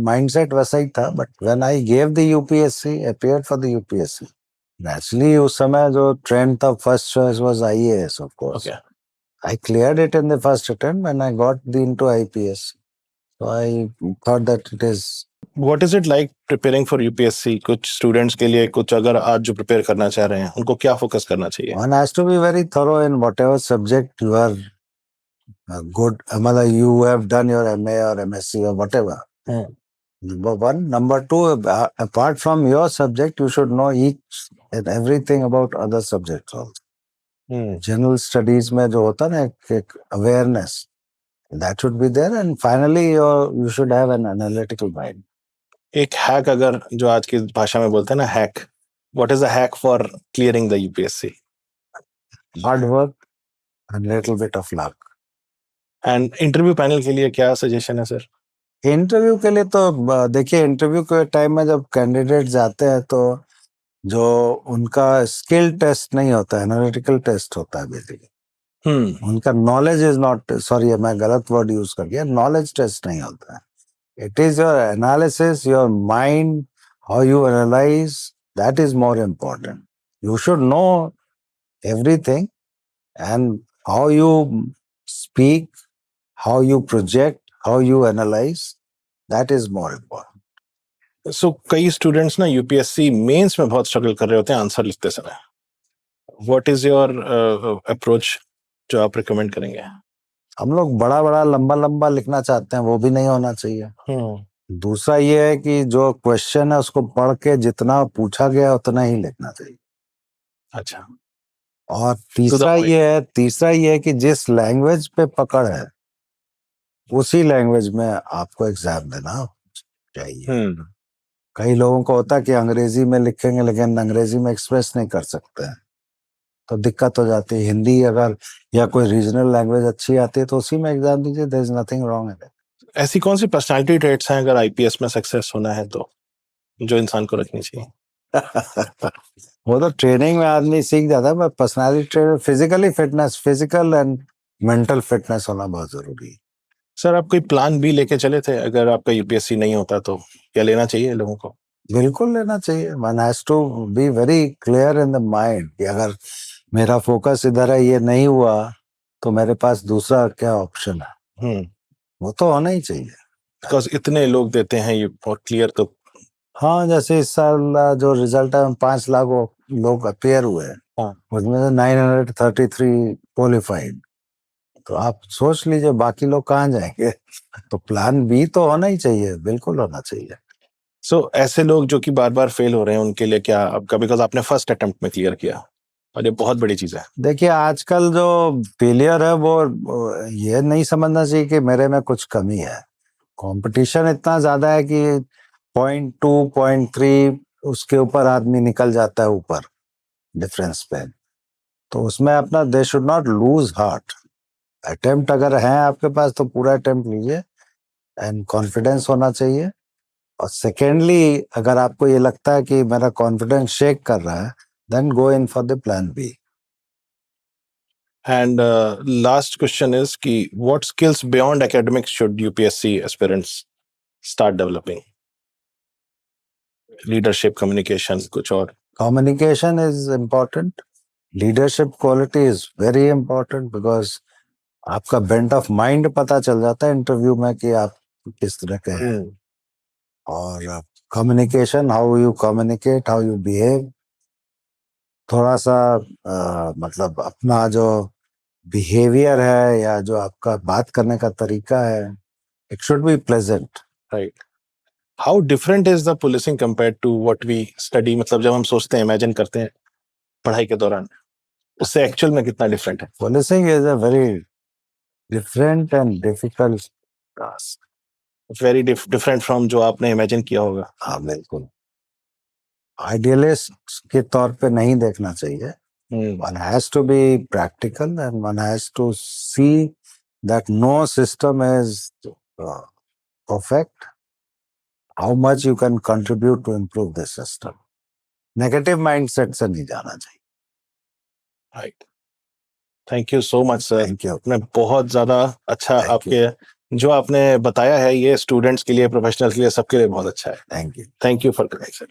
mindset वैसा ही था, but when I gave the UPSC, appeared for the UPSC, naturally उस समय जो trend था, first choice was IAS, of course. Okay. I cleared it in the first attempt and I got into IPS. So I thought that it is. What is it like preparing for UPSC? कुछ students के लिए, कुछ अगर आज जो prepare करना चाह रहे हैं, उनको क्या फोकस करना चाहिए? One has to be very thorough in whatever subject you are good. मतलब you have done your MA or MSc or whatever. Number one. Number two, apart from your subject, you should know each and everything about other subjects also. General studies में जो होता है ना एक awareness, that should be there, and finally you should have an analytical mind. एक hack अगर जो आज की भाषा में बोलते हैं ना hack, what is a hack for clearing the UPSC? Hard work and little bit of luck. And interview panel के लिए क्या सजेशन है सर? इंटरव्यू के लिए तो देखिए, इंटरव्यू के टाइम में जब कैंडिडेट जाते हैं तो जो उनका स्किल टेस्ट नहीं होता है, एनालिटिकल टेस्ट होता है बेसिकली. उनका नॉलेज इज नॉट, सॉरी मैं गलत वर्ड यूज कर गया, नॉलेज टेस्ट नहीं होता है. It is your analysis, your mind, how you analyse, that is more important. You should know everything, and how you speak, how you project, how you analyze, that is more important. सो कई students ना UPSC mains में बहुत struggle कर रहे होते हैं answer लिखते समय. व्हाट इज योर अप्रोच जो आप रिकमेंड करेंगे? हम लोग बड़ा बड़ा लंबा लंबा लिखना चाहते हैं, वो भी नहीं होना चाहिए. दूसरा ये है कि जो क्वेश्चन है उसको पढ़ के जितना पूछा गया उतना ही लिखना चाहिए. अच्छा. और तीसरा ये है कि जिस लैंग्वेज पे पकड़ है उसी लैंग्वेज में आपको एग्जाम देना चाहिए. कई लोगों को होता है कि अंग्रेजी में लिखेंगे लेकिन अंग्रेजी में एक्सप्रेस नहीं कर सकते हैं, तो दिक्कत हो जाती है. हिंदी अगर या कोई रीजनल लैंग्वेज अच्छी आती है तो उसी में एग्जाम दीजिए, there is nothing wrong in it. ऐसी कौन सी पर्सनालिटी ट्रेट्स हैं अगर आईपीएस में सक्सेस होना है तो जो इंसान को रखनी चाहिए? वो तो ट्रेनिंग में आदमी सीख जाता है, पर personality trait, physically fitness, physical and mental fitness होना बहुत जरूरी है. सर आप कोई प्लान बी लेके चले थे अगर आपका यूपीएससी नहीं होता तो? क्या लेना चाहिए लोगों को? बिल्कुल लेना चाहिए. One has to be very clear in the mind कि अगर मेरा फोकस इधर है, ये नहीं हुआ तो मेरे पास दूसरा क्या ऑप्शन है. वो तो होना ही चाहिए. बिकॉज इतने लोग देते हैं ये बहुत क्लियर. तो हाँ, जैसे इस साल जो रिजल्ट है 5 लाख लोग अपेयर हुए हैं, उसमें से 933 क्वालिफाइड. तो आप सोच लीजिए बाकी लोग कहाँ जाएंगे. तो प्लान बी तो होना ही चाहिए, बिल्कुल होना चाहिए. सो ऐसे लोग जो कि बार बार फेल हो रहे हैं उनके लिए क्या आपका, बिकॉज आपने फर्स्ट अटेम्प्ट में क्लियर किया और ये बहुत बड़ी चीज है. देखिए आजकल जो फेलियर है वो ये नहीं समझना चाहिए कि मेरे में कुछ कमी है. कंपटीशन इतना ज्यादा है कि 0.2 0.3 उसके ऊपर आदमी निकल जाता है ऊपर डिफरेंस पे. तो उसमें अपना they should not lose heart. Attempt अगर है आपके पास तो पूरा अटेम्प्ट लीजिए एंड कॉन्फिडेंस होना चाहिए. और सेकेंडली अगर आपको ये लगता है कि मेरा कॉन्फिडेंस शेक कर रहा है, then go in for the plan B. And last question is कि what skills beyond academics should UPSC aspirants start developing? Leadership, communication, कुछ और? Communication is important. Leadership quality is very important, because आपका bent of mind पता चल जाता है interview में कि आप किस तरह के हैं. और communication, how you communicate, how you behave, थोड़ा सा मतलब अपना जो बिहेवियर है या जो आपका बात करने का तरीका है, it should be pleasant. Right. How different is the policing compared to what we study? मतलब जब हम सोचते हैं, इमेजिन करते हैं पढ़ाई के दौरान, उससे एक्चुअल में कितना डिफरेंट है? Policing is a very different and difficult task. Very different from जो आपने इमेजिन किया होगा. हाँ बिल्कुल. आइडियलिस्ट के तौर पे नहीं देखना चाहिए. One has to be practical and one has to see that no system is perfect. How much you can contribute to improve the system. Negative mindset से नहीं जाना चाहिए. Right. Thank you so much sir. Thank you. मैं बहुत ज्यादा अच्छा आपके जो आपने बताया है ये स्टूडेंट्स के लिए, प्रोफेशनल्स के लिए, सबके लिए बहुत अच्छा है. Thank you. Thank you for coming sir.